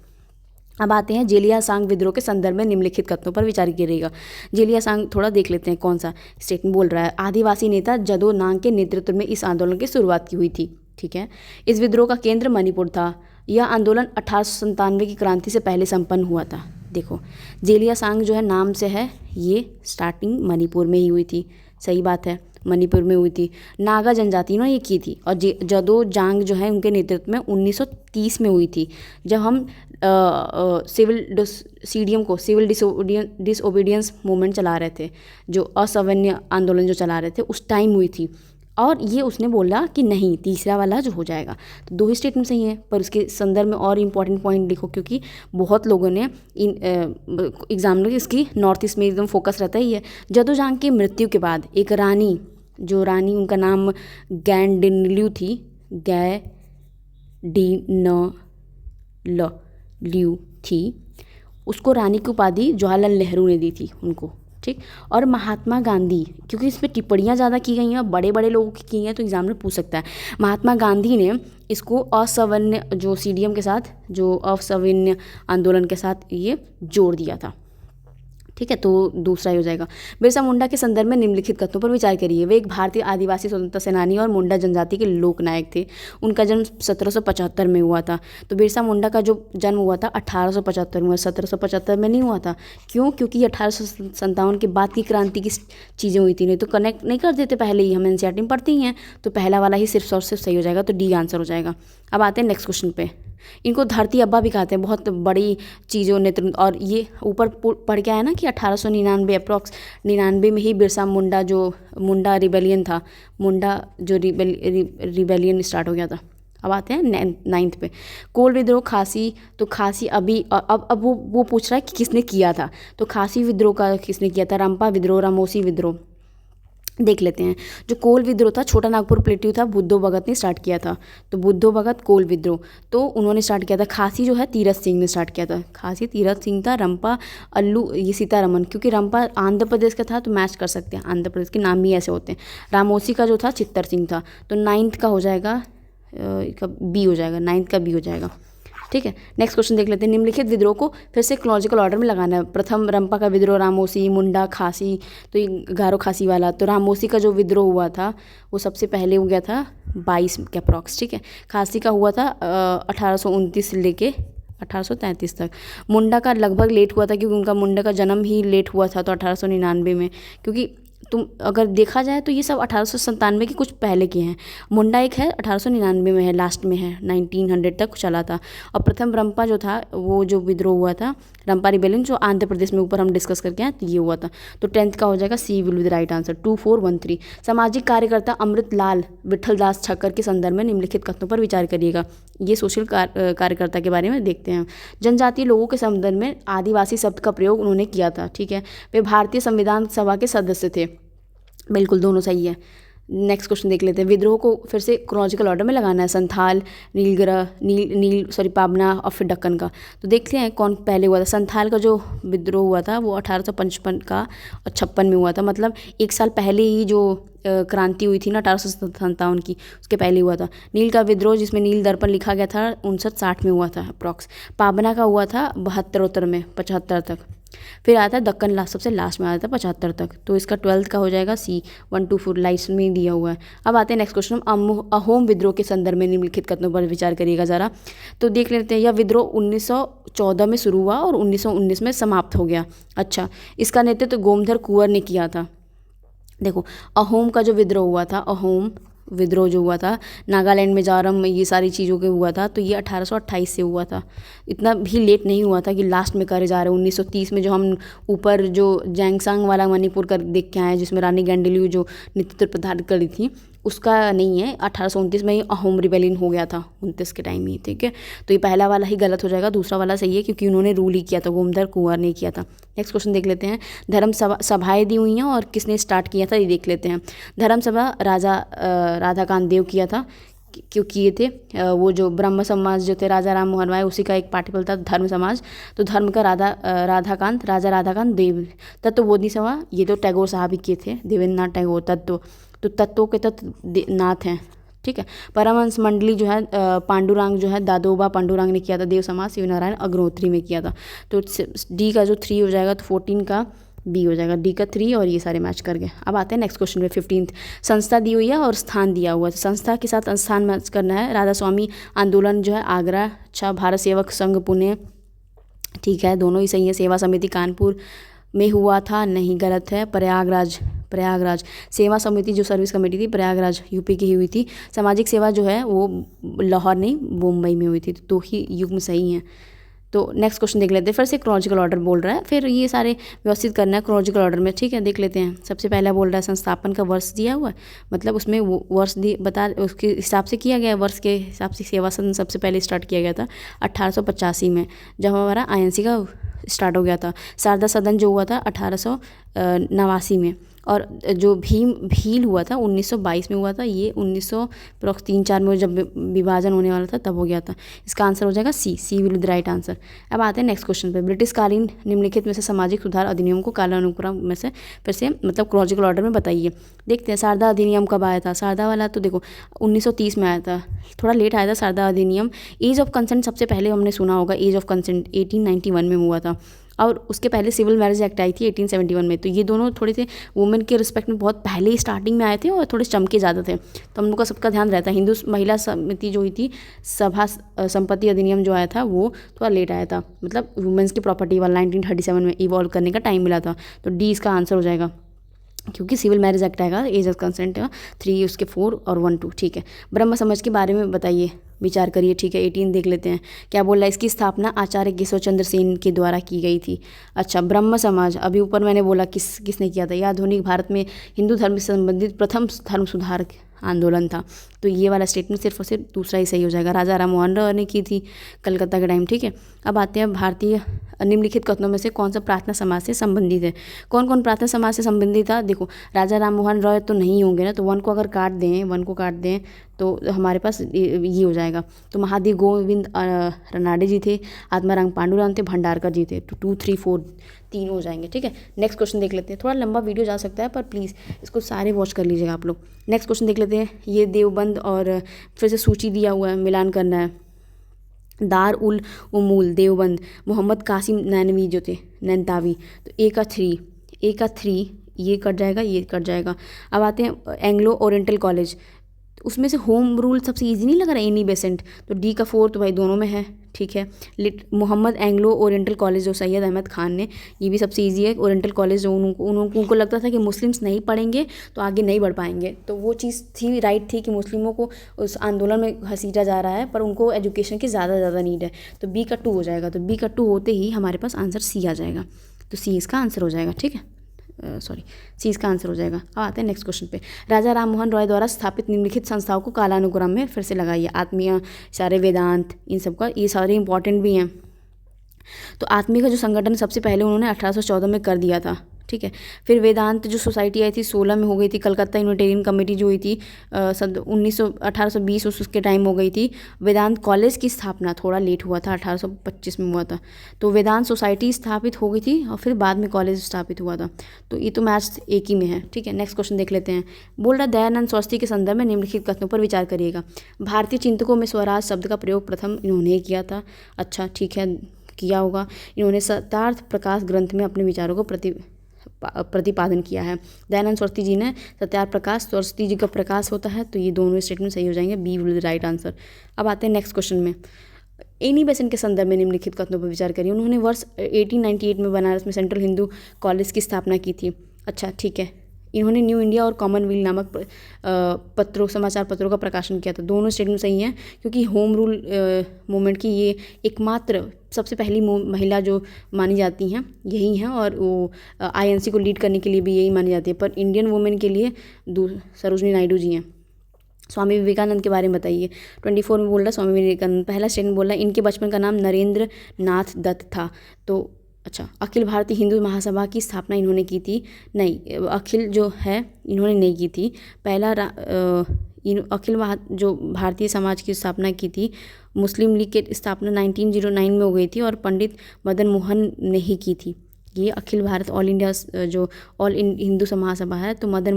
अब आते हैं जेलिया सांग विद्रोह के संदर्भ में निम्नलिखित कथनों पर विचार करिएगा। जेलिया सांग थोड़ा देख लेते हैं कौन सा स्टेटमेंट बोल रहा है। आदिवासी नेता जदो नांग के नेतृत्व में इस आंदोलन की शुरुआत की हुई थी, ठीक है। इस विद्रोह का केंद्र मणिपुर था। यह आंदोलन 1897 की क्रांति से पहले संपन्न हुआ था। देखो, जेलिया सांग जो है नाम से है, ये स्टार्टिंग मणिपुर में ही हुई थी, सही बात है, मणिपुर में हुई थी। नागा जनजाति ने ये की थी, और जदो जांग जो है उनके नेतृत्व में 1930 में हुई थी, जब हम सिविल डिसओबीडियंस मूवमेंट चला रहे थे, जो असवर्णीय आंदोलन जो चला रहे थे, उस टाइम हुई थी। और ये उसने बोला कि नहीं, तीसरा वाला जो हो जाएगा। तो दो ही स्टेटमेंट सही है, पर उसके संदर्भ में और इम्पॉर्टेंट पॉइंट लिखो, क्योंकि बहुत लोगों ने इन एग्जाम में इसकी नॉर्थ ईस्ट में एकदम फोकस रहता ही है। जदो जांग की मृत्यु के बाद एक रानी, जो रानी उनका नाम गैंडिनल्यू थी, गैंडिनल्यू थी, उसको रानी की उपाधि जवाहरलाल नेहरू ने दी थी उनको, ठीक। और महात्मा गांधी, क्योंकि इस पर टिप्पणियाँ ज़्यादा की गई हैं, बड़े बड़े लोगों की हैं, तो एग्जाम में पूछ सकता है। महात्मा गांधी ने इसको असवर्ण्य जो सीडीएम के साथ, जो असवर्ण्य आंदोलन के साथ ये जोड़ दिया था, ठीक है। तो दूसरा ही हो जाएगा। बिरसा मुंडा के संदर्भ में निम्नलिखित कथनों पर विचार करिए। वे एक भारतीय आदिवासी स्वतंत्रता सेनानी और मुंडा जनजाति के लोकनायक थे। उनका जन्म 1775 में हुआ था। तो बिरसा मुंडा का जो जन्म हुआ था 1875 में हुआ, 1775 में नहीं हुआ था। क्यों? क्योंकि 1857 के बाद की क्रांति की चीज़ें हुई थी, नहीं तो कनेक्ट नहीं कर देते पहले ही, हम एनसीईआरटी में पढ़ते ही हैं। तो पहला वाला ही सिर्फ और सिर्फ सही हो जाएगा, तो डी आंसर हो जाएगा। अब आते हैं नेक्स्ट क्वेश्चन पे। इनको धरती अब्बा भी कहते हैं, बहुत बड़ी चीज़ों नेतृत्व, और ये ऊपर पढ़ के आया ना कि 1899 अप्रॉक्स 99 में ही बिरसा मुंडा जो मुंडा रिबेलियन था, मुंडा जो रिबेलियन स्टार्ट हो गया था। अब आते हैं 9th पे। कोल विद्रोह खासी, तो खासी अभी अब वो पूछ रहा है कि किसने किया था, तो खासी विद्रोह का किसने किया था? रंपा विद्रोह, रामोसी विद्रोह। देख लेते हैं। जो कोल विद्रोह था, छोटा नागपुर प्लेट्यू था, बुद्धो भगत ने स्टार्ट किया था। तो बुद्धो भगत कोल विद्रोह तो उन्होंने स्टार्ट किया था। खासी जो है तीरथ सिंह ने स्टार्ट किया था, खासी तीरथ सिंह था। रंपा अल्लू ये सीतारमन, क्योंकि रंपा आंध्र प्रदेश का था तो मैच कर सकते हैं, आंध्र प्रदेश के नाम भी ऐसे होते हैं। रामोसी का जो था चित्तर सिंह था। तो 9th का हो जाएगा, बी हो जाएगा, 9th का बी हो जाएगा, ठीक है। नेक्स्ट क्वेश्चन देख लेते हैं। निम्नलिखित विद्रोह को फिर से क्रोनोलॉजिकल ऑर्डर में लगाना है। प्रथम रंपा का विद्रोह, रामोसी, मुंडा, खासी, तो ये गारो खासी वाला। तो रामोसी का जो विद्रोह हुआ था वो सबसे पहले हो गया था 1822 के अप्रॉक्स, ठीक है। खांसी का हुआ था 1829 से लेके 1833 तक। मुंडा का लगभग लेट हुआ था क्योंकि उनका मुंडा का जन्म ही लेट हुआ था, तो 1899 में, क्योंकि तुम अगर देखा जाए तो ये सब 1897 के कुछ पहले के हैं। मुंडा एक है 1899 में है, लास्ट में है, 1900 तक चला था। और प्रथम रंपा जो था, वो जो विद्रोह हुआ था, रंपा रिबेलियन, जो आंध्र प्रदेश में ऊपर हम डिस्कस करके आए, तो ये हुआ था। तो 10th का हो जाएगा C will be the right answer, 2413। सामाजिक कार्यकर्ता अमृत लाल विठल दास छक्कर के संदर्भ में निम्नलिखित कथनों पर विचार करिएगा। ये सोशल कार्यकर्ता के बारे में देखते हैं। जनजातीय लोगों के संदर्भ में आदिवासी शब्द का प्रयोग उन्होंने किया था, ठीक है। वे भारतीय संविधान सभा के सदस्य थे, बिल्कुल दोनों सही है। नेक्स्ट क्वेश्चन देख लेते हैं। विद्रोह को फिर से क्रोनोलॉजिकल ऑर्डर में लगाना है, संथाल, पाबना और फिर दक्कन का। तो देखते हैं कौन पहले हुआ था। संथाल का जो विद्रोह हुआ था वो 1855 का और 56 में हुआ था, मतलब एक साल पहले ही जो क्रांति हुई थी ना 1857 की, उसके पहले हुआ था। नील का विद्रोह, जिसमें नील दर्पण लिखा गया था, 59-60 में हुआ था अप्रॉक्स। पाबना का हुआ था 72 में, 75 तक। फिर आया था दक्कन, लास्ट सबसे लास्ट में आया था 75 तक। तो इसका 12th का हो जाएगा सी, 1 2 4 लाइट्स में दिया हुआ है। अब आते हैं नेक्स्ट क्वेश्चन। अहोम विद्रोह के संदर्भ में निम्नलिखित कथनों पर विचार करिएगा ज़रा। तो देख लेते हैं। यह विद्रोह 1914 में शुरू हुआ और 1919 में समाप्त हो गया। अच्छा, इसका नेतृत्व गोमधर कुंवर ने किया था। देखो, अहोम का जो विद्रोह हुआ था, अहोम विद्रोह जो हुआ था नागालैंड, मिजोरम, ये सारी चीज़ों के हुआ था, तो ये 1828 से हुआ था। इतना भी लेट नहीं हुआ था कि लास्ट में करे जा रहे। 1930 में जो हम ऊपर जो जैंगसांग वाला मणिपुर कर देख के आए हैं, जिसमें रानी गैंडलियू जो नेतृत्व प्रदान करी थी, उसका नहीं है। 1829 में ही अहोम रिबेलियन हो गया था, 29 के टाइम ही, ठीक है। तो ये पहला वाला ही गलत हो जाएगा, दूसरा वाला सही है क्योंकि उन्होंने रूल ही किया था, गोमधर कुंवर ने किया था। नेक्स्ट क्वेश्चन देख लेते हैं। धर्म सभाएँ दी हुई हैं और किसने स्टार्ट किया था, ये देख लेते हैं। धर्म सभा राजा राधाकांत देव किया था, क्यों किए थे। वो जो ब्रह्म समाज जो थे राजा राम मोहन राय, उसी का एक पार्टिकल था धर्म समाज। तो धर्म का राजा राधाकांत देव। तत्वबोधि सभा, ये तो टैगोर साहब ही किए थे, देवेंद्र नाथ टैगोर। तो तत्वों के तत्व नाथ हैं, ठीक है। परमहंस मंडली जो है पांडुरंग जो है दादोबा पांडुरंग ने किया था। देव समाज शिवनारायण अग्निहोत्री में किया था। तो डी का जो 3 हो जाएगा, तो 14 का बी हो जाएगा, डी का 3, और ये सारे मैच कर गए। अब आते हैं नेक्स्ट क्वेश्चन में 15th। संस्था दी हुई है और स्थान दिया हुआ है। संस्था के साथ स्थान मैच करना है। राधा स्वामी आंदोलन जो है आगरा। अच्छा, भारत सेवक संघ पुणे, ठीक है, दोनों ही सही है। सेवा समिति कानपुर में हुआ था, नहीं, गलत है। प्रयागराज सेवा समिति जो सर्विस कमेटी थी, प्रयागराज यूपी की ही हुई थी। सामाजिक सेवा जो है वो लाहौर नहीं, मुंबई में हुई थी। तो ही युग्म सही है। तो नेक्स्ट क्वेश्चन देख लेते हैं। फिर से क्रोनोलॉजिकल ऑर्डर बोल रहा है, फिर ये सारे व्यवस्थित करना है क्रोनोलॉजिकल ऑर्डर में, ठीक है। देख लेते हैं। सबसे पहला बोल रहा है संस्थापन का वर्ष दिया हुआ है, मतलब उसमें वो वर्ष बता, उसके हिसाब से किया गया है, वर्ष के हिसाब से सेवा सदन सबसे पहले स्टार्ट किया गया था 1885 में, जब हमारा INC का स्टार्ट हो गया था। शारदा सदन जो हुआ था 1889 में। और जो भील हुआ था 1922 में हुआ था। ये 1903-4 में जब विभाजन होने वाला था तब हो गया था। इसका आंसर हो जाएगा C will be the right answer. अब आते हैं नेक्स्ट क्वेश्चन पे। ब्रिटिश कालीन निम्नलिखित में से सामाजिक सुधार अधिनियम को कालानुक्रम में से फिर से मतलब क्रोनोलॉजिकल ऑर्डर में बताइए। देखते हैं शारदा अधिनियम कब आया था। शारदा वाला तो देखो 1930 में आया था, थोड़ा लेट आया था शारदा अधिनियम। एज ऑफ कंसेंट सबसे पहले हमने सुना होगा, एज ऑफ कंसेंट 1891 में हुआ था। और उसके पहले सिविल मैरिज एक्ट आई थी 1871 में। तो ये दोनों थोड़े से वुमेन के रिस्पेक्ट में बहुत पहले ही स्टार्टिंग में आए थे और थोड़े चमके ज़्यादा थे, तो हम लोग का सबका ध्यान रहता है। हिंदू महिला समिति जो हुई थी, सभा संपत्ति अधिनियम जो आया था वो थोड़ा लेट आया था, मतलब वुमेन्स की प्रॉपर्टी वाला 1937 में इवॉल्व करने का टाइम मिला था। तो डी इसका आंसर हो जाएगा, क्योंकि सिविल मैरिज एक्ट आएगा, एज ऑफ कंसेंट 3, उसके 4 और 1 2, ठीक है। ब्रह्म समाज के बारे में बताइए, विचार करिए, ठीक है। 18 देख लेते हैं क्या बोल रहा है। इसकी स्थापना आचार्य केशव चंद्र सेन के द्वारा की गई थी। अच्छा, ब्रह्म समाज अभी ऊपर मैंने बोला किसने किया था। यह आधुनिक भारत में हिंदू धर्म से संबंधित प्रथम धर्म सुधार आंदोलन था। तो ये वाला स्टेटमेंट सिर्फ और सिर्फ दूसरा ही सही हो जाएगा। राजा राम मोहन राय ने की थी कलकत्ता के टाइम, ठीक है। अब आते हैं भारतीय निम्नलिखित कथनों में से कौन सा प्रार्थना समाज से संबंधित है। कौन कौन प्रार्थना समाज से संबंधित था। देखो, राजा राम मोहन राय तो नहीं होंगे ना, तो 1 को अगर काट दें, 1 को काट दें तो हमारे पास ये हो जाएगा। तो महादेव गोविंद रनाडे जी थे, आत्माराम पांडुरंग थे, भंडारकर जी थे। तो 2 3 4 3 हो जाएंगे, ठीक है। नेक्स्ट क्वेश्चन देख लेते हैं। थोड़ा लंबा वीडियो जा सकता है, पर प्लीज़ इसको सारे वॉच कर लीजिएगा आप लोग। नेक्स्ट क्वेश्चन देख लेते हैं। ये देवबंद और फिर से सूची दिया हुआ है, मिलान करना है। दार उल उमूल देवबंद, मोहम्मद कासिम नैनवी जो थे, नैनतावी। तो ए का 3 ये कट जाएगा, ये कट जाएगा। अब आते हैं एंग्लो ओरिएंटल कॉलेज, उसमें से होम रूल सबसे इजी नहीं लग रहा है, एनी बेसेंट, तो डी का 4 तो भाई दोनों में है, ठीक है। मोहम्मद एंग्लो ओरिएंटल कॉलेज जो सैयद अहमद खान ने, ये भी सबसे इजी है। ओरिएंटल कॉलेज जो उनको लगता था कि मुस्लिम्स नहीं पढ़ेंगे तो आगे नहीं बढ़ पाएंगे, तो वो चीज़ थी, राइट थी कि मुस्लिमों को उस आंदोलन में घसीटा जा रहा है, पर उनको एजुकेशन की ज़्यादा नीड है, तो बी का 2 हो जाएगा। तो बी का 2 होते ही हमारे पास आंसर सी आ जाएगा, तो सी इसका आंसर हो जाएगा, ठीक है। सी इसका आंसर हो जाएगा। अब आते हैं नेक्स्ट क्वेश्चन पे। राजा राम मोहन रॉय द्वारा स्थापित निम्नलिखित संस्थाओं को कालानुक्रम में फिर से लगाइए। आत्मीय, सारे वेदांत, इन सब का, ये सारे इंपॉर्टेंट भी हैं। तो आत्मीय का जो संगठन सबसे पहले उन्होंने 1814 में कर दिया था, ठीक है। फिर वेदांत जो सोसाइटी आई थी 16 में हो गई थी। कलकत्ता यूनिटेरियन कमेटी जो हुई थी 1820 उसके टाइम हो गई थी। वेदांत कॉलेज की स्थापना थोड़ा लेट हुआ था, 1825 में हुआ था। तो वेदांत सोसाइटी स्थापित हो गई थी और फिर बाद में कॉलेज स्थापित हुआ था। तो ये तो मैथ्स एक ही में है, ठीक है। नेक्स्ट क्वेश्चन देख लेते हैं। बोल रहा दयानंद सरस्वती के संदर्भ में निम्नलिखित कथनों पर विचार करिएगा। भारतीय चिंतकों में स्वराज शब्द का प्रयोग प्रथम इन्होंने किया था, अच्छा ठीक है, किया होगा। इन्होंने सत्यार्थ प्रकाश ग्रंथ में अपने विचारों को प्रतिपादन किया है। दयानंद सरस्वती जी ने सत्यार्थ प्रकाश, सरस्वती जी का प्रकाश होता है, तो ये दोनों स्टेटमेंट सही हो जाएंगे, b will be right answer. अब आते हैं नेक्स्ट क्वेश्चन में। एनी बेसेंट के संदर्भ में निम्नलिखित कथनों पर विचार करिए। उन्होंने वर्ष 1898 में बनारस में सेंट्रल हिंदू कॉलेज की स्थापना की थी, अच्छा ठीक है। इन्होंने न्यू इंडिया और कॉमनवेल्थ नामक समाचार पत्रों का प्रकाशन किया था, दोनों स्टेटमेंट सही हैं, क्योंकि होम रूल मूवमेंट की ये एकमात्र सबसे पहली महिला जो मानी जाती हैं यही हैं, और वो आईएनसी को लीड करने के लिए भी यही मानी जाती है। पर इंडियन वुमेन के लिए सरोजनी नायडू जी हैं। स्वामी विवेकानंद के बारे में बताइए। 24 में बोल रहा है स्वामी विवेकानंद। पहला स्टेटमेंट बोल रहा है इनके बचपन का नाम नरेंद्र नाथ दत्त था, तो अच्छा। अखिल भारतीय हिंदू महासभा की स्थापना इन्होंने की थी, नहीं, अखिल जो है इन्होंने नहीं की थी। पहला जो भारतीय समाज की स्थापना की थी, मुस्लिम लीग की स्थापना 1909 में हो गई थी और पंडित मदन मोहन ने ही की थी। ये अखिल भारत ऑल इंडिया जो ऑल हिंदू महासभा है, तो मदन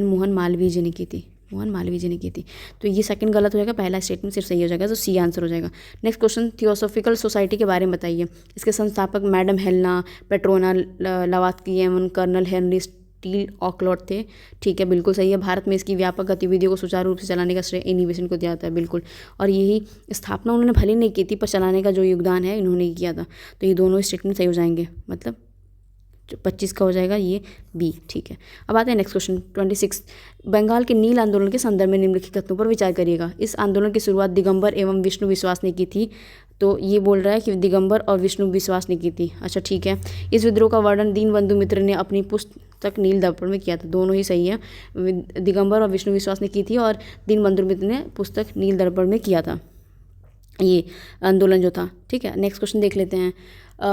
मोहन मालवीय जी ने की थी, तो ये सेकंड गलत हो जाएगा, पहला स्टेटमेंट सिर्फ सही हो जाएगा, तो सी आंसर हो जाएगा। नेक्स्ट क्वेश्चन, थियोसॉफिकल सोसाइटी के बारे में बताइए। इसके संस्थापक मैडम हेलेना पेट्रोना लवात्स्की एवं कर्नल हेनरी स्टील ऑकलॉट थे, ठीक है, बिल्कुल सही है। भारत में इसकी व्यापक गतिविधियों को सुचारू रूप से चलाने का श्रेय एनी बेसेंट को दिया जाता है, बिल्कुल। और यही स्थापना उन्होंने भले नहीं की थी, पर चलाने का जो योगदान है इन्होंने ही किया था, तो ये दोनों स्टेटमेंट सही हो जाएंगे, मतलब 25 का हो जाएगा ये बी, ठीक है। अब आते हैं नेक्स्ट क्वेश्चन 26। बंगाल के नील आंदोलन के संदर्भ में निम्नलिखित तथ्यों पर विचार करिएगा। इस आंदोलन की शुरुआत दिगंबर एवं विष्णु विश्वास ने की थी, तो ये बोल रहा है कि दिगंबर और विष्णु विश्वास ने की थी, अच्छा ठीक है। इस विद्रोह का वर्णन दीनबंधु मित्र ने अपनी पुस्तक नील दर्पण में किया था, दोनों ही सही है। दिगंबर और विष्णु विश्वास ने की थी और दीनबंधु मित्र ने पुस्तक नील दर्पण में किया था ये आंदोलन जो था, ठीक है। नेक्स्ट क्वेश्चन देख लेते हैं।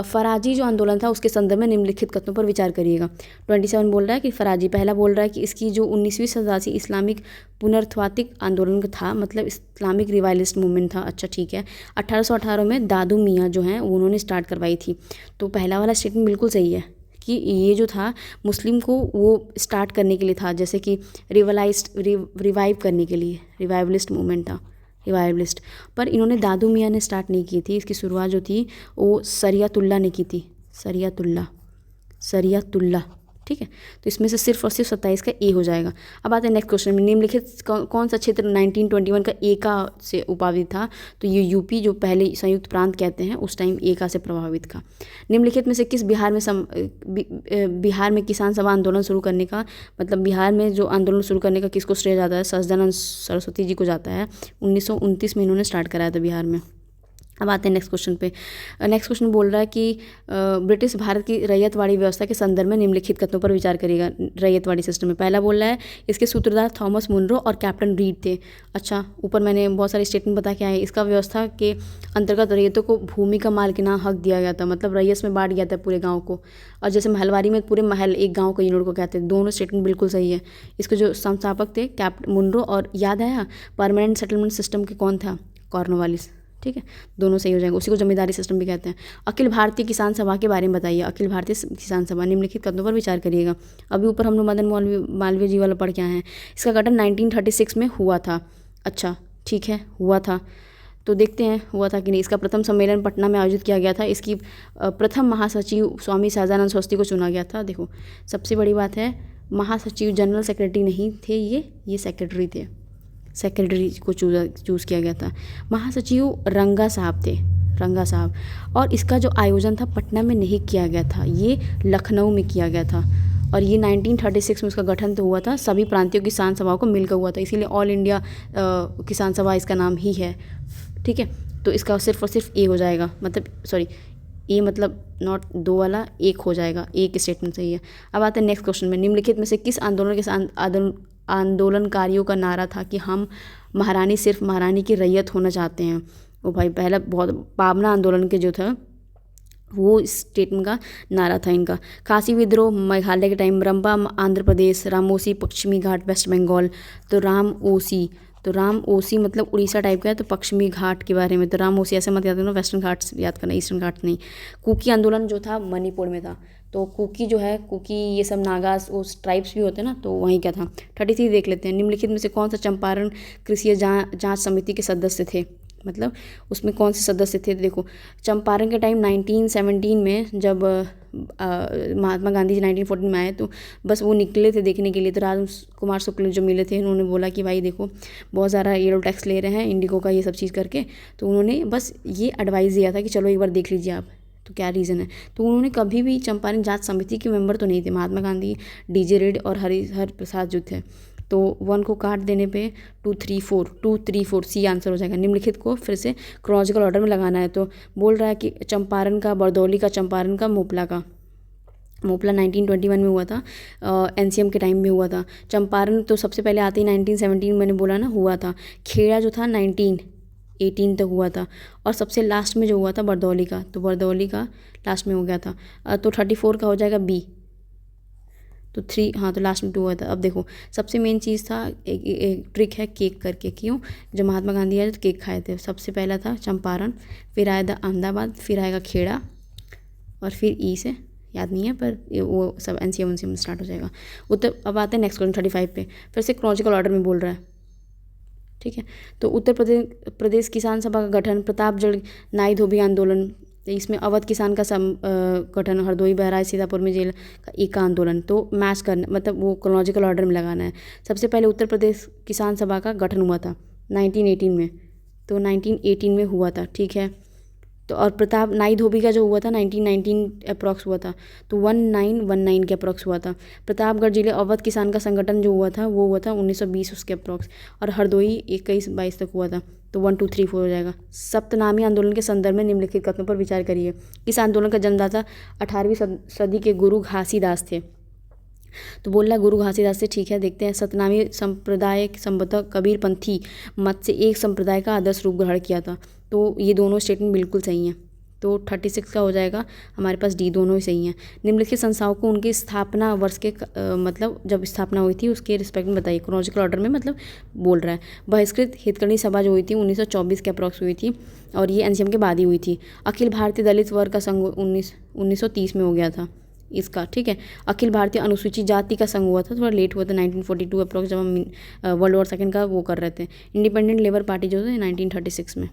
फराजी जो आंदोलन था उसके संदर्भ में निम्नलिखित कथनों पर विचार करिएगा। 27 बोल रहा है कि फराजी, पहला बोल रहा है कि इसकी जो 19वीं सदी इस्लामिक पुनर्स्थापित आंदोलन था, मतलब इस्लामिक रिवाइवलिस्ट मूवमेंट था, अच्छा ठीक है। 1818 में दादू मियाँ जो हैं उन्होंने स्टार्ट करवाई थी, तो पहला वाला स्टेटमेंट बिल्कुल सही है कि ये जो था मुस्लिम को वो स्टार्ट करने के लिए था, जैसे कि रिवाइव करने के लिए रिवाइवलिस्ट मूवमेंट था, रिवाइवलिस्ट। पर इन्होंने दादू मियाँ ने स्टार्ट नहीं की थी, इसकी शुरुआत जो थी वो सरियतुल्लाह ने की थी, सरियतुल्लाह, ठीक है। तो इसमें से सिर्फ और सिर्फ 27 का ए हो जाएगा। अब आते हैं नेक्स्ट क्वेश्चन में। निम्नलिखित कौन सा क्षेत्र 1921 का एका से प्रभावित था, तो ये यूपी जो पहले संयुक्त प्रांत कहते हैं उस टाइम एका से प्रभावित था। निम्नलिखित में से किस बिहार में किसान सभा आंदोलन शुरू करने का, मतलब बिहार में जो आंदोलन शुरू करने का किसको श्रेय जाता है, सच्चिदानंद सरस्वती जी को जाता है। 1929 में इन्होंने स्टार्ट कराया था बिहार में। अब आते हैं नेक्स्ट क्वेश्चन पे। नेक्स्ट क्वेश्चन बोल रहा है कि ब्रिटिश भारत की रैयतवाड़ी व्यवस्था के संदर्भ में निम्नलिखित कथनों पर विचार करिएगा। रैयतवाड़ी सिस्टम में पहला बोल रहा है इसके सूत्रधार थॉमस मुनरो और कैप्टन रीड थे, अच्छा। ऊपर मैंने बहुत सारे स्टेटमेंट बता के आए। इसका व्यवस्था के अंतर्गत रैयतों को भूमि का मालिकाना हक दिया गया था, मतलब रैयत में बांट गया था पूरे गाँव को, और जैसे महलवारी में पूरे महल एक गाँव का यूनिट को कहते हैं, दोनों स्टेटमेंट बिल्कुल सही है। इसके जो संस्थापक थे कैप्टन मुनरो, और याद आया परमानेंट सेटलमेंट सिस्टम के कौन था, कॉर्नवालिस, ठीक है, दोनों सही हो जाएंगे। उसी को जमींदारी सिस्टम भी कहते हैं। अखिल भारतीय किसान सभा के बारे में बताइए। अखिल भारतीय किसान सभा निम्नलिखित कथनों पर विचार करिएगा। अभी ऊपर हम लोग मदन मालवीय जी वाला पढ़ के आए हैं। इसका गठन 1936 में हुआ था, अच्छा ठीक है, हुआ था, तो देखते हैं हुआ था कि नहीं। इसका प्रथम सम्मेलन पटना में आयोजित किया गया था। इसकी प्रथम महासचिव स्वामी सहजानंद सरस्वती को चुना गया था। देखो सबसे बड़ी बात है, महासचिव जनरल सेक्रेटरी नहीं थे, ये सेक्रेटरी थे, सेक्रेटरी को चूज़ किया गया था। महासचिव रंगा साहब थे, रंगा साहब। और इसका जो आयोजन था पटना में नहीं किया गया था, ये लखनऊ में किया गया था। और ये 1936 में उसका गठन तो हुआ था, सभी प्रांतीय किसान सभाओं को मिलकर हुआ था, इसीलिए ऑल इंडिया किसान सभा इसका नाम ही है। ठीक है, तो इसका सिर्फ और सिर्फ ए हो जाएगा, मतलब सॉरी ए मतलब नॉट दो वाला, एक हो जाएगा, एक स्टेटमेंट सही है। अब आते हैं नेक्स्ट क्वेश्चन में, निम्नलिखित में से किस आंदोलन के आंदोलनकारियों का नारा था कि हम महारानी सिर्फ महारानी की रैयत होना चाहते हैं? वो भाई पहला बहुत पाबना आंदोलन के जो था वो स्टेटमेंट का नारा था इनका। काशी विद्रोह मेघालय के टाइम, रंपा आंध्र प्रदेश, रामोसी पश्चिमी घाट वेस्ट बंगाल। तो राम ओसी मतलब उड़ीसा टाइप का है, तो पश्चिमी घाट के बारे में, तो राम ओसी ऐसे मत याद करना, वेस्टर्न घाट्स याद करना, ईस्टर्न घाट नहीं। कुकी आंदोलन जो था मणिपुर में था, तो कुकी जो है, कुकी ये सब नागास वो ट्राइब्स भी होते हैं ना, तो वहीं क्या था। 33 देख लेते हैं, निम्नलिखित में से कौन सा चंपारण कृषि जांच समिति के सदस्य थे? मतलब उसमें कौन से सदस्य थे? देखो चंपारण के टाइम 1917 में जब महात्मा गांधी जी 1914 में आए, तो बस वो निकले थे देखने के लिए, तो राजकुमार शुक्ल जो मिले थे, उन्होंने बोला कि भाई देखो बहुत सारा ये लोग टैक्स ले रहे हैं इंडिगो का, ये सब चीज़ करके, तो उन्होंने बस ये एडवाइस दिया था कि चलो एक बार देख लीजिए आप, तो क्या रीज़न है। तो उन्होंने कभी भी चंपारण जांच समिति के मेंबर तो नहीं थे, महात्मा गांधी, डीजे रेड और हरिहर प्रसाद जो थे। तो 1 को काट देने पे 2 3 4 सी आंसर हो जाएगा। निम्नलिखित को फिर से क्रोनोलॉजिकल ऑर्डर में लगाना है, तो बोल रहा है कि चंपारण का, बरदौली का, चंपारण का, मोपला का। मोपला 1921 में हुआ था, एनसीएम के टाइम में हुआ था। चंपारण तो सबसे पहले आते ही 1917 मैंने बोला ना हुआ था। खेड़ा जो था 1918 तक हुआ था, और सबसे लास्ट में जो हुआ था बरदौली का, तो बरदौली का लास्ट में हो गया था। तो 34 का हो जाएगा बी, तो 3, हाँ तो लास्ट में 2 हुआ था। अब देखो सबसे मेन चीज़ था, एक ट्रिक है केक करके, क्यों? जब महात्मा गांधी आए तो केक खाए थे। सबसे पहला था चंपारण, फिर आया था अहमदाबाद, फिर आएगा खेड़ा, और फिर ई से याद नहीं है, पर वो सब एनसीएम स्टार्ट हो जाएगा। उत्तर अब आते हैं नेक्स्ट क्वेश्चन 35 पे, फिर से क्रोनोलॉजिकल ऑर्डर में बोल रहा है। ठीक है, तो उत्तर प्रदेश किसान सभा का गठन, प्रतापगढ़ नाई धोबी आंदोलन, इसमें अवध किसान का गठन, हरदोई बहराइच सीतापुर में जेल का एक आंदोलन। तो मैच करना, मतलब वो क्रोनोलॉजिकल ऑर्डर में लगाना है। सबसे पहले उत्तर प्रदेश किसान सभा का गठन हुआ था 1918 में, तो 1918 में हुआ था। ठीक है, तो और प्रताप नाई धोबी का जो हुआ था 1919 अप्रॉक्स हुआ था, तो 1919 के अप्रॉक्स हुआ था। प्रतापगढ़ जिले अवध किसान का संगठन जो हुआ था वो हुआ था 1920 उसके अप्रॉक्स, और हरदोई 21-22 तक हुआ था, तो 1 2 3 4 हो जाएगा। सप्तनामी आंदोलन के संदर्भ में निम्नलिखित कथनों पर विचार करिए। इस आंदोलन का जन्मदाता 18वीं सदी के गुरु घासीदास थे। तो बोल रहा है गुरु घासीदास से, ठीक है देखते हैं। सतनामी संप्रदाय संभवतः कबीरपंथी मत से एक संप्रदाय का आदर्श रूप ग्रहण किया था, तो ये दोनों स्टेटमेंट बिल्कुल सही हैं। तो 36 का हो जाएगा हमारे पास, डी दोनों ही सही हैं। निम्नलिखित संस्थाओं को उनकी स्थापना वर्ष के मतलब जब स्थापना हुई थी उसके रिस्पेक्ट में बताइए। क्रोनोलॉजिकल ऑर्डर में मतलब बोल रहा है। बहिष्कृत हितकर्णी सभा जो हुई थी 1924 के अप्रॉक्स हुई थी, और ये एनसीएम के बाद ही हुई थी। अखिल भारतीय दलित वर्ग का संघ 1930 में हो गया था इसका। ठीक है, अखिल भारतीय अनुसूचित जाति का संघ हुआ था, थोड़ा लेट हुआ था 1942 अप्रॉक्स, जब हम वर्ल्ड वॉर सेकंड का वो कर रहे थे। इंडिपेंडेंट लेबर पार्टी जो है 1936 में।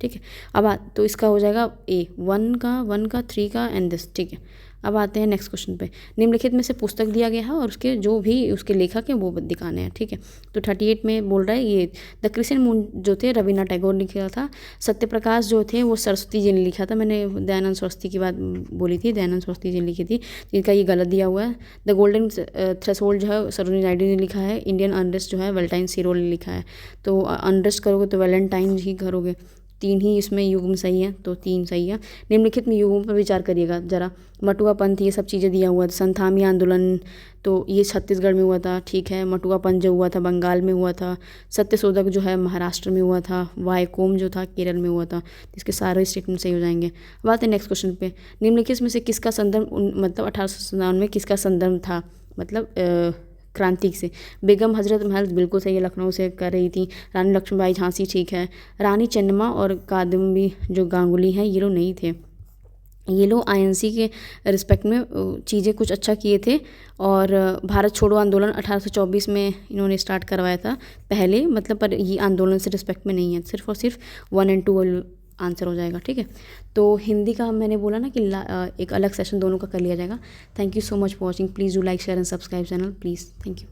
ठीक है, अब तो इसका हो जाएगा ए, 1 का 3 का एंड दिस। ठीक है, अब आते हैं नेक्स्ट क्वेश्चन पे। निम्नलिखित में से पुस्तक दिया गया है और उसके जो भी उसके लेखक हैं वो दिखाने हैं। ठीक है, तो 38 में बोल रहा है ये द क्रिश्चियन मून जो थे रविन्द्रनाथ टैगोर ने लिखा था। सत्यप्रकाश जो थे वो सरस्वती जी ने लिखा था। मैंने दयानंद सरस्वती की बात बोली थी, दयानंद सरस्वती जी ने लिखी थी, इनका ये गलत दिया हुआ है। द गोल्डन थ्रेशोल्ड जो है सरोजिनी नायडू ने लिखा है। इंडियन अनरेस्ट जो है वैलेंटाइन सीरोल ने लिखा है। तो अनरेस्ट करोगे तो वैलेंटाइन ही करोगे, 3 ही इसमें युग्म सही है, तो 3 सही है। निम्नलिखित में युग्मों पर विचार करिएगा जरा। मटुआ पंथ ये सब चीज़ें दिया हुआ था। संथामी आंदोलन तो ये छत्तीसगढ़ में हुआ था। ठीक है, मटुआ पंथ जो हुआ था बंगाल में हुआ था। सत्यशोधक जो है महाराष्ट्र में हुआ था। वायकोम जो था केरल में हुआ था। इसके सारे स्टेटमेंट सही हो जाएंगे। अब आते हैं नेक्स्ट क्वेश्चन पे। निम्नलिखित में से किसका संदर्भ मतलब 1897 में किसका संदर्भ था, मतलब क्रांति से? बेगम हजरत महल बिल्कुल सही है, लखनऊ से कर रही थी। रानी लक्ष्मीबाई झांसी ठीक है। रानी चन्नमा और कादम्बी जो गांगुली हैं ये लोग नहीं थे। ये लोग आईएनसी के रिस्पेक्ट में चीज़ें कुछ अच्छा किए थे। और भारत छोड़ो आंदोलन 1824 में इन्होंने स्टार्ट करवाया था पहले, मतलब पर ये आंदोलन से रिस्पेक्ट में नहीं है, सिर्फ और सिर्फ 1 और 2 आंसर हो जाएगा। ठीक है, तो हिंदी का मैंने बोला ना कि एक अलग सेशन दोनों का कर लिया जाएगा। Thank you so much for watching. Please do like share and subscribe channel please. Thank you.